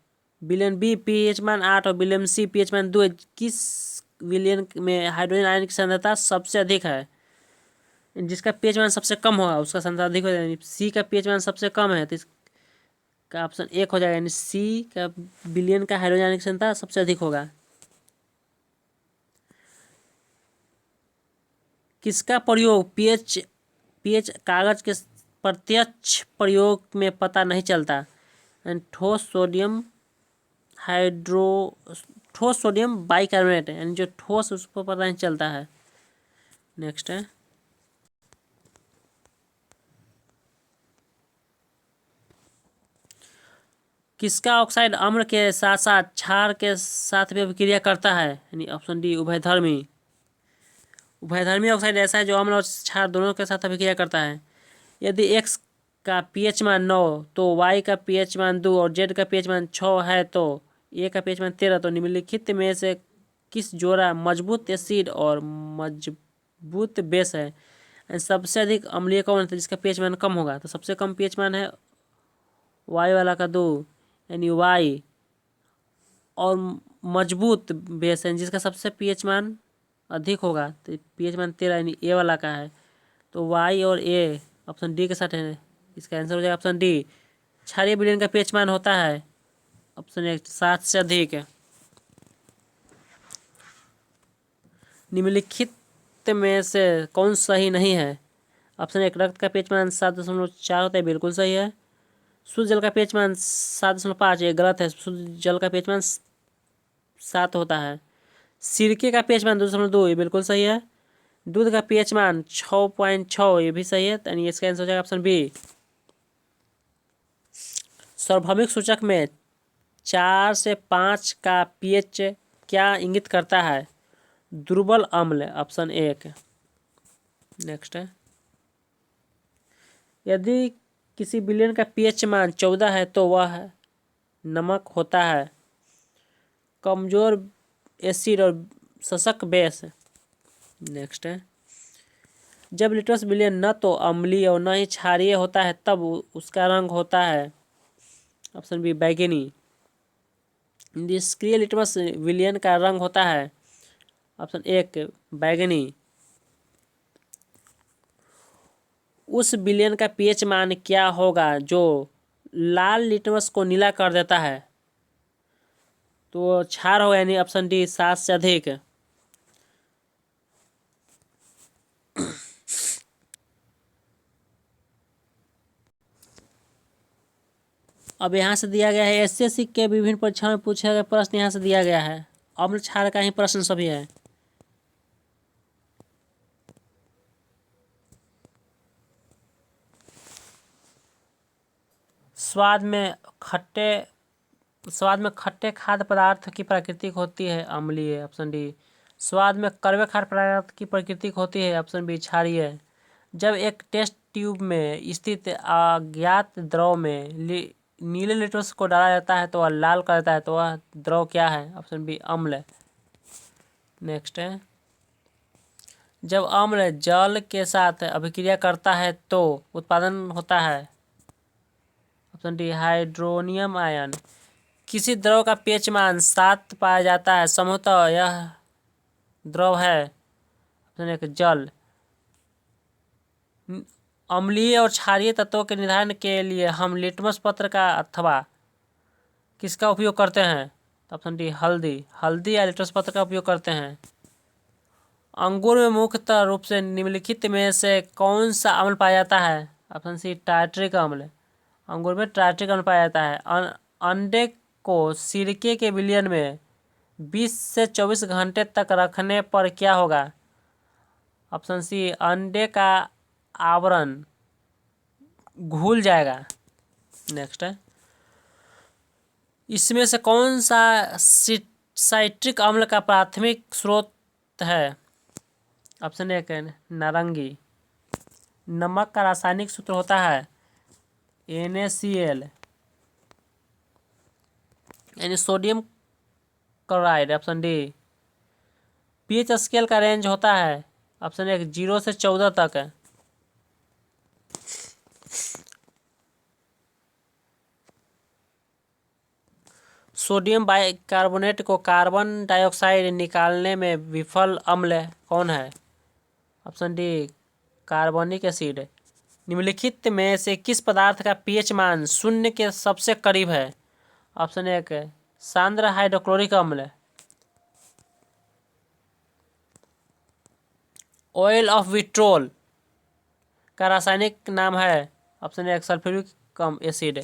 विलयन बी पीएच मान 8 और विलयन सी पीएच मान 2, किस विलयन में हाइड्रोजन आयन की सांद्रता सबसे अधिक है? जिसका पीएच मान सबसे कम होगा उसका सांद्रता अधिक हो जाएगा। सी का पीएच मान सबसे कम है तो इसका ऑप्शन 1 हो जाएगा, यानी सी का विलयन का हाइड्रोजन आयन की सांद्रता सबसे अधिक होगा। किसका प्रयोग पीएच कागज के प्रत्यक्ष प्रयोग में पता नहीं चलता? ठोस सोडियम बाइकार्बोनेट, यानी जो ठोस उस पर पता नहीं चलता है। नेक्स्ट है, किसका ऑक्साइड अम्ल के साथ साथ क्षार के साथ भी अभिक्रिया करता है? यानी ऑप्शन डी उभयधर्मी। उभयधर्मी ऑक्साइड ऐसा है जो अम्ल और क्षार दोनों के साथ अभिक्रिया करता है। यदि एक्स का पीएच मान 9 तो वाई का पीएच मान 2 और जेड का पीएच मान 6 है तो ए का पीएच मान 13, तो निम्नलिखित में से किस जोड़ा मजबूत एसिड और मजबूत बेस है? सबसे अधिक अम्लीय कौन है जिसका पीएच मान कम होगा? तो सबसे कम पीएच मान है वाई वाला का 2, यानी वाई। और मजबूत बेस है जिसका सबसे पीएच मान अधिक होगा तो पीएच मान 13, यानी ए वाला का है। तो वाई और ए ऑप्शन डी के साथ है। इसका आंसर हो जाएगा ऑप्शन डी। क्षारीय विलयन का पीएच मान होता है ऑप्शन ए 7 से अधिक। निम्नलिखित में से कौन सही नहीं है? ऑप्शन एक, रक्त का पीएच मान 7.4 होता है, बिल्कुल सही है। शुद्ध जल का पीएच मान 7.5, ये गलत है। शुद्ध जल का पीएच मान 7 होता है। सिरके का पीएच मान 2.2, ये बिल्कुल सही है। दूध का पीएच मान 6.6, ये भी सही है, यानी इसका आंसर हो जाएगा ऑप्शन बी। सार्वभौमिक सूचक में 4 से 5 का पीएच क्या इंगित करता है? दुर्बल अम्ल, ऑप्शन 1। नेक्स्ट है, यदि किसी विलयन का पीएच मान 14 है तो वह नमक होता है, कमजोर एसिड और सशक बेस। नेक्स्ट है, जब लिटमस विलयन न तो अम्लीय और न ही क्षारीय होता है तब उसका रंग होता है ऑप्शन बी बैगनी। निष्क्रिय लिटमस विलयन का रंग होता है ऑप्शन 1 बैगनी। उस विलयन का पीएच मान क्या होगा जो लाल लिटमस को नीला कर देता है? तो क्षार होगा, यानी ऑप्शन डी 7 से अधिक। अब यहाँ से दिया गया है एसएससी के विभिन्न परीक्षाओं में पूछे गए प्रश्न यहाँ से दिया गया है। अम्ल क्षार का ही प्रश्न सभी है। स्वाद में खट्टे खाद्य पदार्थ की प्रकृति होती है अम्लीय, ऑप्शन डी। स्वाद में कड़वे खाद्य पदार्थ की प्रकृति होती है ऑप्शन बी क्षारीय। जब एक टेस्ट ट्यूब में स्थित अज्ञात द्रव में नीले लिटमस को डाला जाता है तो वह लाल कर देता है, तो वह द्रव क्या है? ऑप्शन बी अम्ल। नेक्स्ट है, जब अम्ल जल के साथ अभिक्रिया करता है तो उत्पादन होता है ऑप्शन डी हाइड्रोनियम आयन। किसी द्रव का पीएच मान 7 पाया जाता है, संभवतः यह द्रव है ऑप्शन एक जल। अम्लीय और क्षारीय तत्वों के निर्धारण के लिए हम लिटमस पत्र का अथवा किसका उपयोग करते हैं? ऑप्शन डी हल्दी या लिटमस पत्र का उपयोग करते हैं। अंगूर में मुख्यतः रूप से निम्नलिखित में से कौन सा अम्ल पाया जाता है? ऑप्शन सी टार्ट्रिक अम्ल। अंगूर में टार्ट्रिक अम्ल पाया जाता है। अंडे को सिरके के विलयन में 20 से 24 घंटे तक रखने पर क्या होगा? ऑप्शन सी अंडे का आवरण घुल जाएगा। नेक्स्ट है, इसमें से कौन सा साइट्रिक अम्ल का प्राथमिक स्रोत है? ऑप्शन ए है नारंगी। नमक का रासायनिक सूत्र होता है NaCl यानी sodium chloride. Option D. PH scale का रेंज होता है ऑप्शन ए 0 से 14 तक है। सोडियम बाइकार्बोनेट को कार्बन डाइऑक्साइड निकालने में विफल अम्ल कौन है? Option D carbonic acid. निम्नलिखित में से किस पदार्थ का पीएच मान शून्य के सबसे करीब है? ऑप्शन ए है सांद्र हाइड्रोक्लोरिक अम्ल। ऑयल ऑफ विट्रोल का रासायनिक नाम है ऑप्शन ए सल्फ्यूरिक एसिड।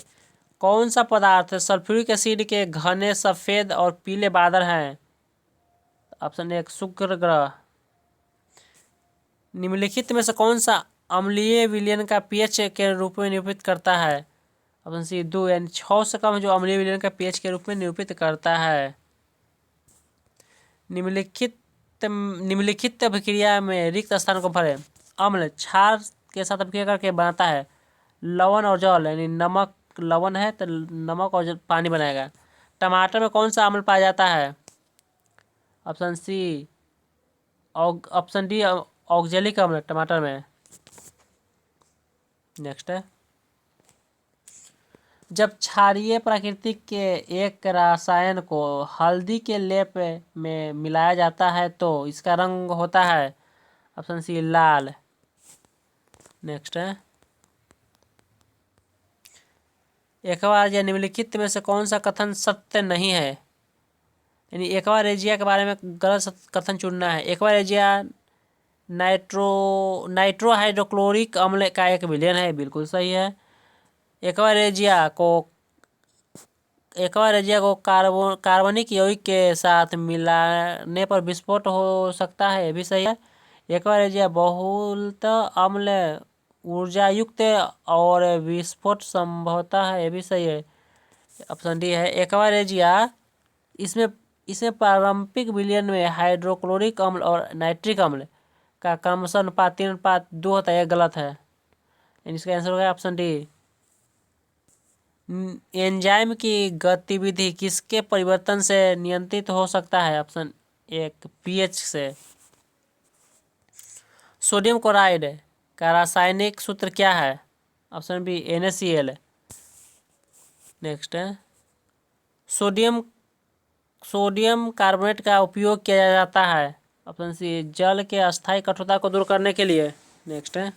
कौन सा पदार्थ सल्फ्यूरिक एसिड के घने सफेद और पीले बादल हैं? ऑप्शन ए शुक्र ग्रह। निम्नलिखित में से कौन सा अम्लीय विलयन का पीएच के रूप में निरूपित करता है? ऑप्शन सी 2 यानी 6 से कम जो अम्लीय विलयन का पीएच के रूप में निरूपित करता है। निम्नलिखित अभिक्रिया में रिक्त स्थान को भरें। अम्ल क्षार के साथ अभिक्रिया करके बनाता है लवण और जल, यानी नमक लवण है तो नमक और पानी बनाएगा। टमाटर में कौन सा अम्ल पाया जाता है? Option C option D oxalic अम्ल टमाटर में। नेक्स्ट है, जब क्षारीय प्रकृति के एक रसायन को हल्दी के लेप में मिलाया जाता है तो इसका रंग होता है ऑप्शन सी लाल। नेक्स्ट है, एक्वा निम्नलिखित में से कौन सा कथन सत्य नहीं है? यानी एक्वा रेजिया के बारे में गलत कथन चुनना है। एक्वा रेजिया नाइट्रोहाइड्रोक्लोरिक अम्ल का एक विलयन है, बिल्कुल सही है। एक्वा रेजिया को कार्बनिक यौगिक के साथ मिलाने पर विस्फोट हो सकता है, ये भी सही है। एक्वा रेजिया बहुत अम्ल ऊर्जायुक्त और विस्फोट संभवतः है, ये भी सही है। ऑप्शन डी है एक्वा रेजिया। इसमें पारंपरिक विलयन में हाइड्रोक्लोरिक अम्ल और नाइट्रिक अम्ल का क्रमशः अनुपात 3:2 होता है, यह गलत है। इसका आंसर होगा ऑप्शन डी। एंजाइम की गतिविधि किसके परिवर्तन से नियंत्रित हो सकता है? ऑप्शन एक पीएच से। सोडियम क्लोराइड का रासायनिक सूत्र क्या है? Option B NaCl। नेक्स्ट है, सोडियम कार्बोनेट का उपयोग किया जाता है ऑप्शन सी जल के अस्थायी कठोरता को दूर करने के लिए। नेक्स्ट है,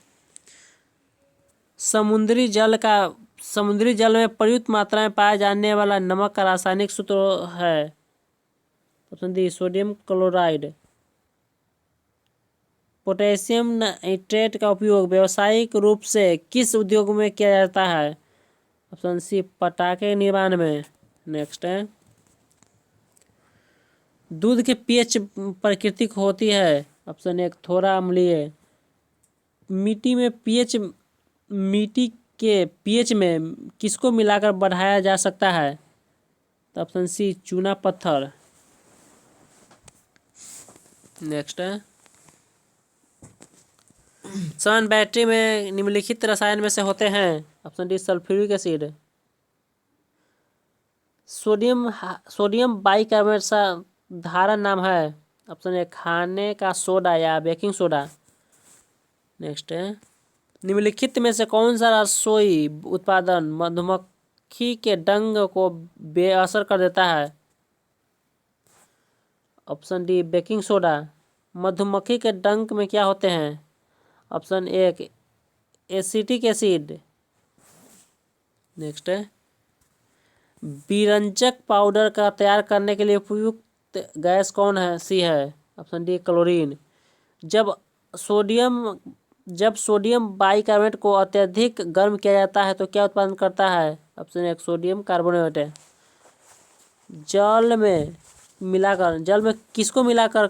समुद्री जल में प्रयुक्त मात्रा में पाया जाने वाला नमक का रासायनिक सूत्र है option D sodium chloride. Potassium nitrate का उपयोग व्यावसायिक रूप से किस उद्योग में किया जाता है? ऑप्शन सी पटाखे निर्माण में। नेक्स्ट है, दूध के पीएच प्राकृतिक होती है ऑप्शन एक थोड़ा अम्लीय। मिट्टी के पीएच में किसको मिलाकर बढ़ाया जा सकता है? तो ऑप्शन सी चूना पत्थर। नेक्स्ट है, सन बैटरी में निम्नलिखित रसायन में से होते हैं option D sulphuric acid. Sodium bicarbonate साधारण नाम है ऑप्शन ए खाने का सोडा या बेकिंग सोडा। नेक्स्ट है, निम्नलिखित में से कौन सा रसोई उत्पादन मधुमक्खी के डंक को बेअसर कर देता है? Option D baking soda. मधुमक्खी के डंक में क्या होते हैं? ऑप्शन एक एसिटिक एसिड। नेक्स्ट है विरंजक पाउडर का तैयार करने के लिए उपयुक्त गैस कौन है? सी है ऑप्शन डी क्लोरीन। जब सोडियम बाइकार्बोनेट को अत्यधिक गर्म किया जाता है तो क्या उत्पादन करता है? ऑप्शन ए सोडियम कार्बोनेट है। जल में किसको मिलाकर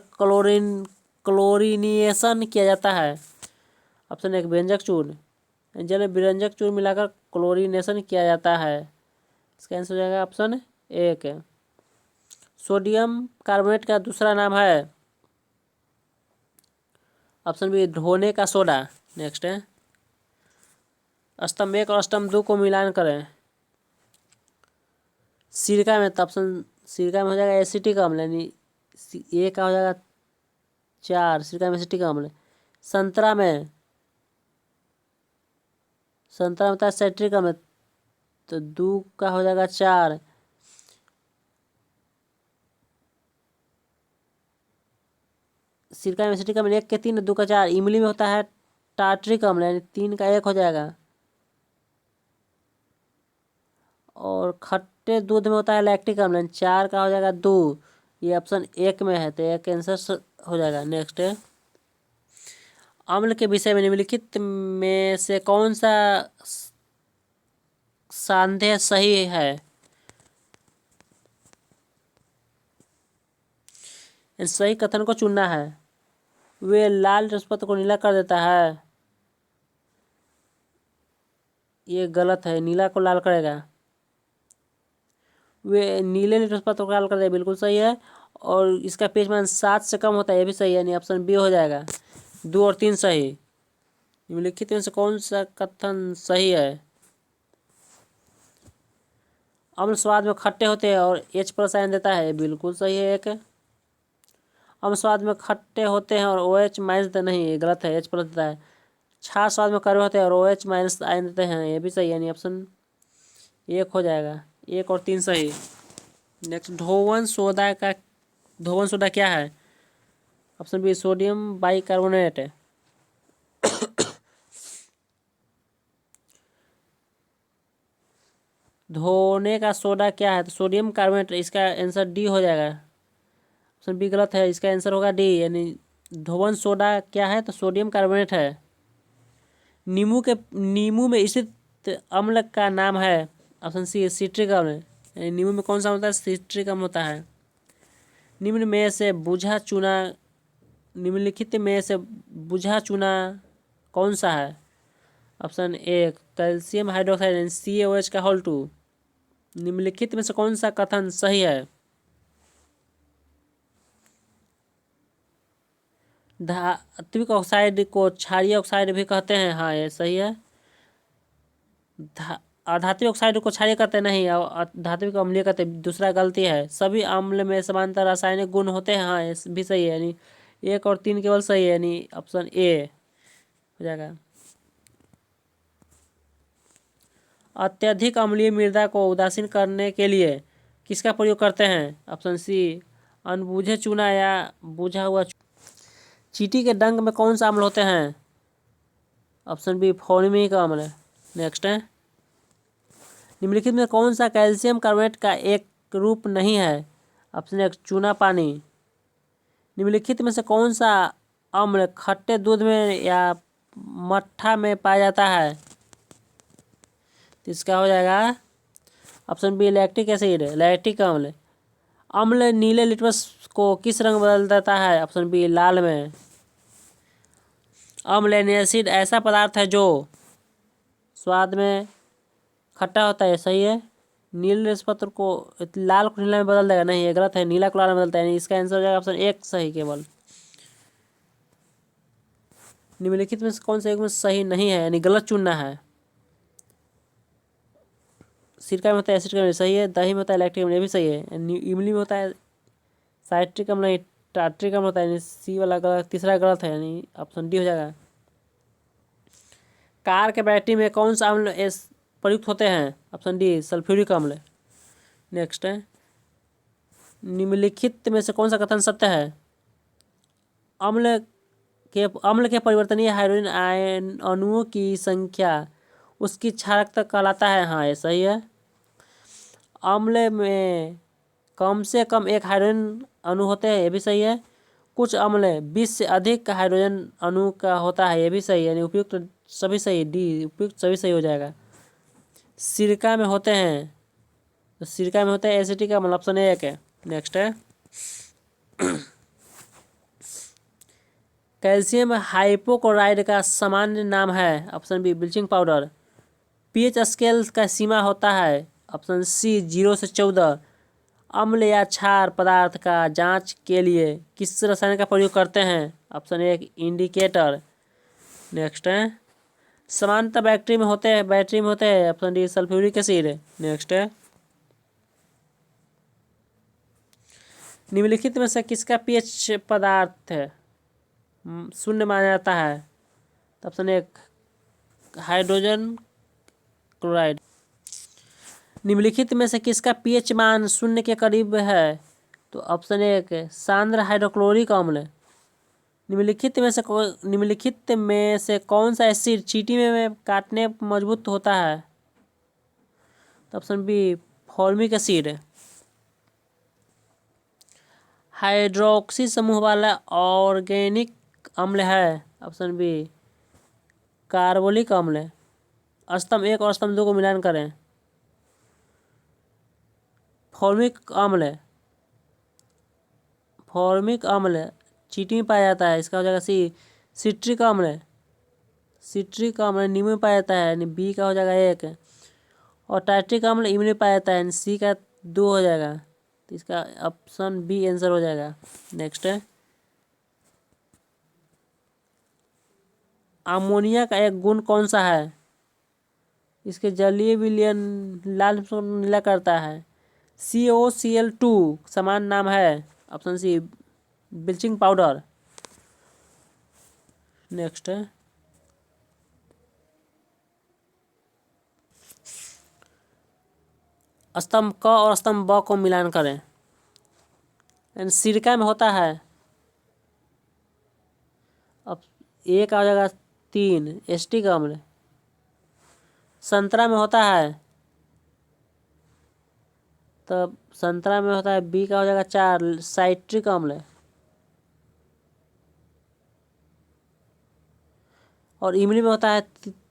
क्लोरीनेशन किया जाता है? ऑप्शन एक व्यंजक चूर्ण। जल में विरंजक चूर्ण मिलाकर क्लोरीनेशन किया जाता है। इसका आंसर हो जाएगा ऑप्शन एक। सोडियम कार्बोनेट का दूसरा नाम है? ऑप्शन बी धोने का सोडा। नेक्स्ट है स्तंभ 1 और स्तंभ 2 को मिलान करें सिरका में, तो ऑप्शन सिरका में हो जाएगा एसिटिक अम्ल, यानी ए का हो जाएगा 4, सिरका में एसिटिक अम्ल। संतरा में होता है साइट्रिक अम्ल, तो 2 का हो जाएगा 4। सिरका में एसिटिक अम्ल 1 के 3, 2 का 4। इमली में होता है टार्ट्रिक अम्ल, यानी 3 का 1 हो जाएगा। और खट्टे दूध में होता है लैक्टिक अम्ल, 4 का हो जाएगा 2। ये ऑप्शन 1 में है, तो एक आंसर हो जाएगा। नेक्स्ट है अम्ल के विषय में निम्नलिखित में से कौन सा संदेह सही है? सही कथन को चुनना है। वे लाल रसपत्र को नीला कर देता है, ये गलत है। नीला को लाल करेगा। वे नीले रसपत्र को लाल कर देगा, बिल्कुल सही है। और इसका पेज मान 7 से कम होता है, ये भी सही है, यानी ऑप्शन बी हो जाएगा। 2 और 3 सही। निम्नलिखित में से कौन सा कथन सही है? अम्ल स्वाद में खट्टे होते हैं और H+ आयन देता है, बिल्कुल सही है। एक अम्ल स्वाद में खट्टे होते हैं और OH- देता नहीं, ये गलत है, H+ देता है। छाछ स्वाद में कड़वे होते हैं और OH- आयन देते हैं, ये भी सही है, यानी ऑप्शन 1 हो जाएगा। 1 और 3 सही। नेक्स्ट धोवन सोडा क्या है? ऑप्शन बी सोडियम बाइकार्बोनेट है। धोने का सोडा क्या है? तो सोडियम कार्बोनेट, इसका आंसर डी हो जाएगा। ऑप्शन बी गलत है, इसका आंसर होगा डी, यानी धोवन सोडा क्या है? तो सोडियम कार्बोनेट है। नींबू में स्थित अम्ल का नाम है? ऑप्शन सी सिट्रिक अम्ल। यानी नींबू में कौन सा होता है? सिट्रिक अम्ल होता है। निम्नलिखित में से बुझा चूना कौन सा है? ऑप्शन ए कैल्शियम हाइड्रोक्साइड CaOH का होल 2। निम्नलिखित में से कौन सा कथन सही है? धात्विक ऑक्साइड को क्षारीय ऑक्साइड भी कहते हैं, हाँ ये सही है। अधात्विक ऑक्साइड को क्षारीय कहते नहीं, और धात्विक अम्लीय कहते, दूसरा गलती है। सभी अम्ल में समानता रासायनिक गुण होते हैं, हाँ ये भी सही है, यानी 1 और 3 केवल सही है, यानी ऑप्शन ए हो जाएगा। अत्यधिक अम्लीय मृदा को उदासीन करने के लिए किसका प्रयोग करते हैं? ऑप्शन सी अनबुझे चूना या बुझा हुआ चींटी के डंक में कौन सा अम्ल होते हैं? ऑप्शन बी फॉर्मिक अम्ल। नेक्स्ट है निम्नलिखित में कौन सा कैल्शियम कार्बोनेट का एक रूप नहीं है? ऑप्शन एक चूना पानी। निम्नलिखित में से कौन सा अम्ल खट्टे दूध में या मट्ठा में पाया जाता है? तो इसका हो जाएगा option B lactic acid, lactic अम्ल। अम्ल नीले लिटमस को किस रंग बदल देता है? ऑप्शन बी लाल में। अम्ल यानी एसिड ऐसा पदार्थ है जो स्वाद में खट्टा होता है, सही है। नील रसपत्र को लाल को नीला में बदल देगा, नहीं ये गलत है, नीला को लाल में बदलता है, यानी इसका आंसर हो जाएगा ऑप्शन 1 सही केवल। निम्नलिखित में कौन सा एक में सही नहीं है, यानी गलत चुनना है। सिरका में होता है एसिटिक अम्ल, सही है। दही में होता है लैक्टिक अम्ल, ये भी सही है। इमली में होता है साइट्रिक अम्ल, नहीं टार्ट्रिक अम्ल होता है, यानी सी वाला गलत, तीसरा गलत है, यानी ऑप्शन डी हो जाएगा। कार के बैटरी में कौन सा अम्ल प्रयुक्त होते हैं? ऑप्शन डी सल्फ्यूरिक अम्ल। नेक्स्ट है निम्नलिखित में से कौन सा कथन सत्य है? अम्ल के अम्ल के परिवर्तनीय हाइड्रोजन आयन अणुओं की संख्या उसकी क्षारकता कहलाता है। हाँ, ये सही है। अम्ल में कम से कम एक हाइड्रोजन अणु होते हैं, ये भी सही है। कुछ अम्ल 20 से अधिक हाइड्रोजन अणु का होता है, ये भी सही है। यानी उपयुक्त तो सभी सही, डी उपयुक्त सभी सही हो जाएगा। सिरका में होते हैं, तो सिरका में होता है एसिटिक अम्ल, ऑप्शन एक है। नेक्स्ट है कैल्शियम हाइपोक्लोराइड का सामान्य नाम है, option B bleaching powder. PH scale का सीमा होता है, ऑप्शन सी 0 से 14। अम्ल या क्षार पदार्थ का जांच के लिए किस रसायन का प्रयोग करते हैं, ऑप्शन ए इंडिकेटर। नेक्स्ट है सामान्यतः बैटरी में होते हैं, option D sulphuric acid. Next है निम्नलिखित में से किसका पीएच पदार्थ है शून्य माना जाता है, तो ऑप्शन एक हाइड्रोजन क्लोराइड। निम्नलिखित में से किसका पीएच मान शून्य के करीब है, तो ऑप्शन एक सांद्र हाइड्रोक्लोरिक अम्ल। निम्नलिखित में से कौन सा एसिड चींटी में काटने पर मजबूत होता है, तो option B formic acid. Hydroxy समूह वाला ऑर्गेनिक अम्ल है, ऑप्शन बी कार्बोलिक अम्ल। स्तंभ 1 और स्तंभ 2 को मिलान करें। फॉर्मिक अम्ल चींटी में पाया जाता है, इसका हो जाएगा सी। सिट्रिक अम्ल नींबू में पाया जाता है, यानी बी का हो जाएगा 1। और टाइट्रिक अम्ल इमली में पाया जाता है, यानी सी का 2 हो जाएगा। तो इसका ऑप्शन बी आंसर हो जाएगा। नेक्स्ट है अमोनिया का एक गुण कौन सा है, इसके जलीय विलयन लाल नीला करता है। COCl2 समान नाम है, option C bleaching powder. Next है स्तंभ क और स्तंभ ब को मिलान करें। सिरका में होता है, अब एक आ जाएगा 3 एसिटिक अम्ल। संतरा में होता है, तब संतरा में होता है बी का हो जाएगा 4 साइट्रिक अम्ल। और इमली में होता है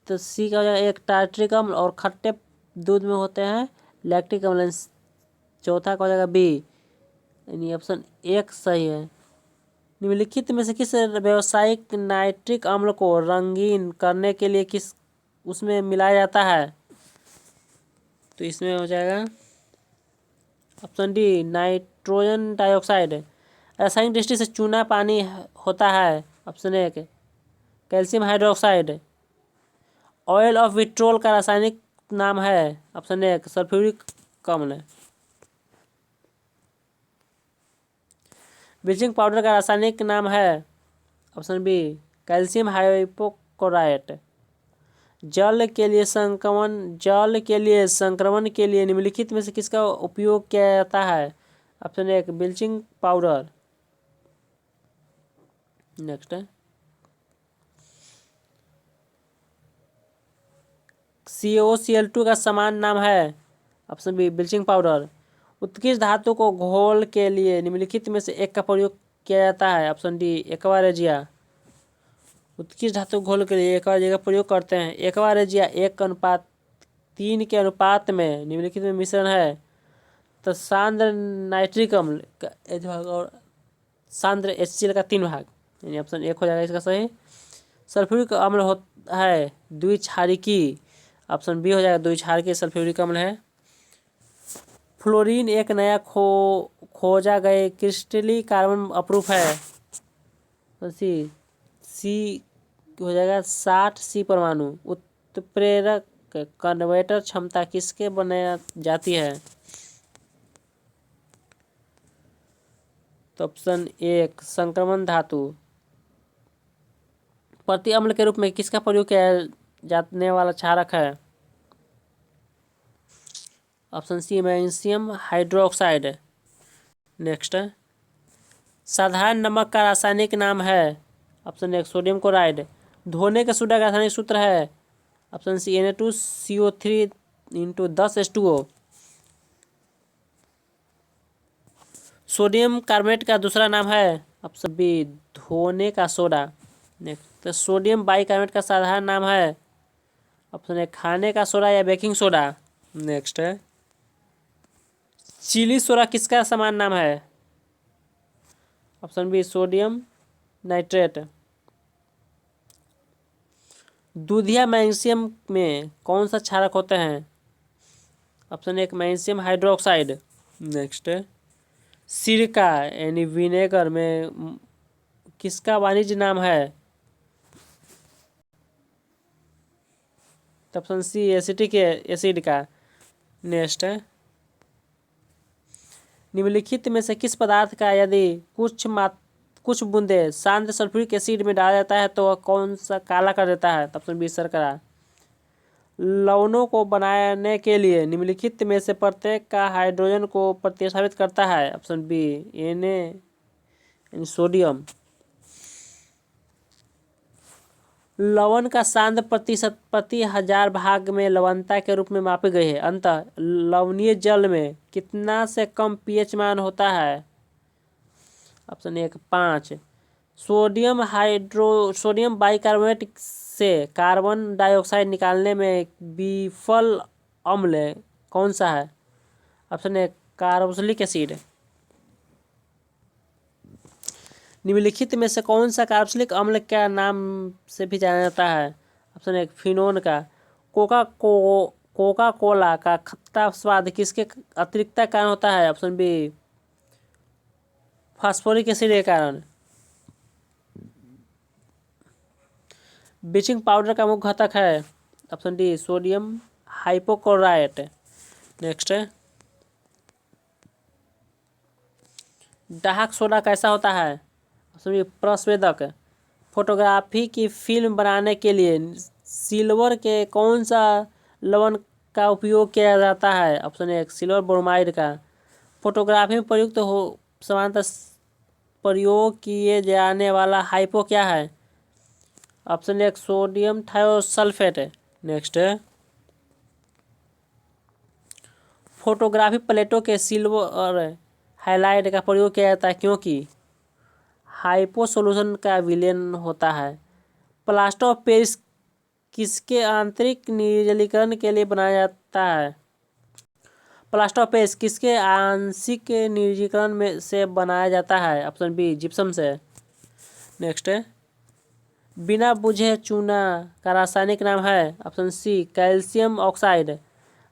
तो सी का हो जाएगा 1 टार्ट्रिक अम्ल। और खट्टे दूध में होते हैं लैक्टिक अम्ल। चौथा का हो जाएगा बी, यानी ऑप्शन 1 सही है। निम्नलिखित में से किस व्यावसायिक नाइट्रिक अम्ल को रंगीन करने के लिए किस उसमें मिलाया जाता है, तो इसमें हो जाएगा ऑप्शन डी नाइट्रोजन डाइऑक्साइड। रासायनिक दृष्टि से चूना पानी होता है, option 1 calcium hydroxide. Oil of vitriol का रासायनिक नाम है, ऑप्शन 1 सल्फ्यूरिक अम्ल। ब्लीचिंग पाउडर का रासायनिक नाम है, ऑप्शन बी कैल्शियम हाइपोक्लोराइट। जल के लिए संक्रमण के लिए निम्नलिखित में से किसका उपयोग किया जाता है, ऑप्शन 1 ब्लीचिंग पाउडर। नेक्स्ट है COCl2 का समान नाम है, ऑप्शन बी ब्लीचिंग पाउडर। उत्कृष्ट धातु को घोल के लिए निम्नलिखित में से एक का प्रयोग किया जाता है, ऑप्शन डी एक्वा रेजिया। उत्कृष्ट धातु घोल के लिए एक्वा रेजिया का प्रयोग करते हैं। एक्वा रेजिया 1:3 के अनुपात में निम्नलिखित में मिश्रण है, तो सांद्र नाइट्रिक अम्ल का 1 भाग और सांद्र HCl का 3 भाग, यानी ऑप्शन 1 हो जाएगा इसका सही। सल्फ्यूरिक अम्ल होता है द्विक्षारिकी, ऑप्शन बी हो जाएगा द्विक्षारिकी सल्फ्यूरिक अम्ल है। फ्लोरीन एक नया खोजा गए क्रिस्टलीय कार्बन अपरूप है, तो सी हो जाएगा 60 C परमाणु। उत्प्रेरक कन्वर्टर क्षमता किसके बनाई जाती है, तो ऑप्शन 1 संक्रमण धातु। प्रति अम्ल के रूप में किसका प्रयोग किया जाने वाला क्षारक है, option C magnesium hydroxide. Next साधारण नमक का रासायनिक नाम है, ऑप्शन ए सोडियम क्लोराइड। धोने का सोडा का रासायनिक सूत्र है option C Na2CO3 into 10H2O। Sodium carbonate का दूसरा नाम है ऑप्शन बी धोने का सोडा। नेक्स्ट, तो सोडियम बाइकार्बोनेट का साधारण नाम है ऑप्शन ए खाने का सोडा या बेकिंग सोडा। नेक्स्ट है, चिली सोडा किसका समान नाम है ऑप्शन बी सोडियम नाइट्रेट। दूधिया मैग्नीशियम में कौन सा क्षारक होते हैं ऑप्शन एक मैग्नीशियम हाइड्रोक्साइड। नेक्स्ट है, सिरका यानी विनेगर में किसका वाणिज्य नाम है ऑप्शन सी एसिटिक एसिड का। नेक्स्ट है, निम्नलिखित में से किस पदार्थ का यदि कुछ बूंदे शांत सल्फ्यूरिक एसिड में डाला जाता है तो वह कौन सा काला कर देता है ऑप्शन बी शर्करा। लवणों को बनाने के लिए निम्नलिखित में से प्रत्येक का हाइड्रोजन को प्रतिस्थापित करता है ऑप्शन बी Na सोडियम। लवण का सांद्र प्रतिशत प्रति 1000 भाग में लवणता के रूप में मापी गई है। अतः लवणीय जल में कितना से कम पीएच मान होता है ऑप्शन एक 5। सोडियम बाइकार्बोनेट से कार्बन डाइऑक्साइड निकालने में विफल अम्ल कौन सा है ऑप्शन ए कार्बोक्सिलिक एसिड। निम्नलिखित में से कौन सा कार्बोक्सिलिक अम्ल का नाम से भी जाना जाता है ऑप्शन एक फिनोन का। कोका कोला का खट्टा स्वाद किसके अतिरिक्त कारण होता है ऑप्शन बी फास्फोरिक एसिड के कारण। ब्लीचिंग पाउडर का मुख्य घटक है option D sodium hypochlorite. Next है, डार्क सोडा कैसा होता है ऑप्शन बी प्रस्वेदक। फोटोग्राफी की फिल्म बनाने के लिए सिल्वर के कौन सा लवण का उपयोग किया जाता है ऑप्शन ए सिल्वर ब्रोमाइड का। फोटोग्राफी में प्रयुक्त हो सामान्यतः प्रयोग किए जाने वाला हाइपो क्या है ऑप्शन एक सोडियम थायोसल्फेट। नेक्स्ट है, फोटोग्राफी प्लेटों के सिल्वर हाइलाइट का प्रयोग किया जाता है क्योंकि हाइपो सोल्यूशन का विलयन होता है। प्लास्टर ऑफ पेरिस किसके आंतरिक निर्जलीकरण के लिए बनाया जाता है प्लास्टर ऑफ पेरिस किसके आंशिक निर्जलीकरण में से बनाया जाता है ऑप्शन बी जिप्सम से। नेक्स्ट है, बिना बुझे चूना का रासायनिक नाम है option C calcium oxide.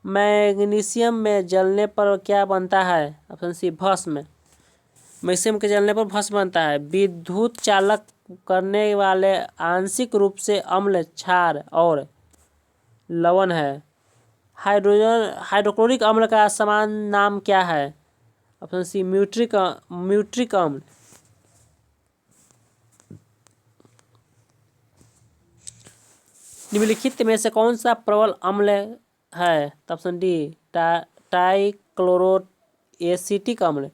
Magnesium में जलने पर क्या बनता है ऑप्शन सी भस्म। मैग्नीशियम के जलने पर भस्म बनता है। विद्युत चालक करने वाले आंशिक रूप से अम्ल क्षार और लवण है। हाइड्रोक्लोरिक अम्ल का समान नाम क्या है ऑप्शन सी म्यूट्रिक अम्ल। निम्नलिखित में से कौन सा प्रबल अम्ल है ऑप्शन डी ट्राइक्लोरोएसिटिक अम्ल।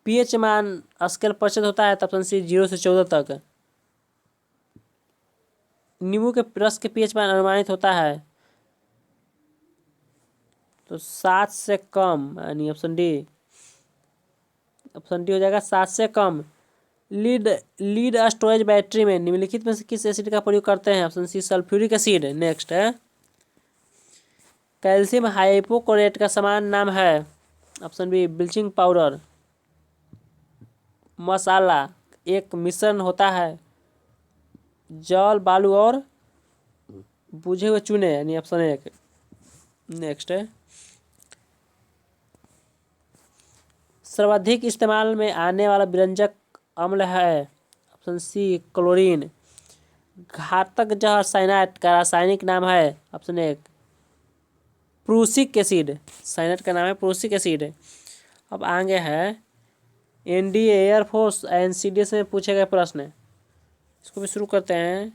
पीएच मान स्केल प्रतिशत होता है ऑप्शन सी 0 से 14 तक। नींबू के रस के पीएच मान अनुमानित होता है तो 7 से कम यानी ऑप्शन डी हो जाएगा 7 से कम। लीड स्टोरेज बैटरी में निम्नलिखित में से किस एसिड का प्रयोग करते हैं option C sulphuric acid. Next है, कैल्शियम हाइपोक्लोराइट का समान नाम है ऑप्शन बी ब्लीचिंग पाउडर। मसाला एक मिश्रण होता है जल बालू और बुझे हुए चूने यानी ऑप्शन एक। नेक्स्ट है, सर्वाधिक इस्तेमाल में आने वाला विरंजक अम्ल है ऑप्शन सी क्लोरीन। घातक जहर साइनाइड का रासायनिक नाम है ऑप्शन एक प्रूसिक एसिड। साइनाइड का नाम है प्रूसिक एसिड। अब आगे है एनडीए एयरफोर्स एनसीडीएस में पूछे गए प्रश्न, इसको भी शुरू करते हैं।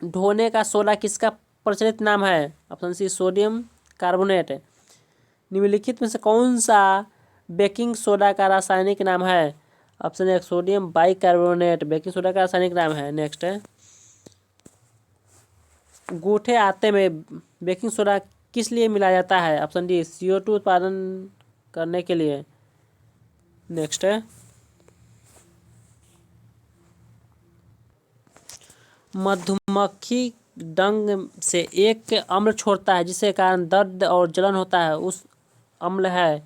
ढोने का सोडा किसका प्रचलित नाम है ऑप्शन सी सोडियम कार्बोनेट। निम्नलिखित में से कौन सा बेकिंग सोडा का रासायनिक नाम है ऑप्शन ए सोडियम बाइकार्बोनेट बेकिंग सोडा का रासायनिक नाम है। नेक्स्ट है, गूठे आटे में बेकिंग सोडा किस लिए मिलाया जाता है? ऑप्शन डी CO2 उत्पादन करने के लिए। नेक्स्ट है, मधुमक्खी डंक से एक अम्ल छोड़ता है जिसके कारण दर्द और जलन होता है, उस अम्ल है?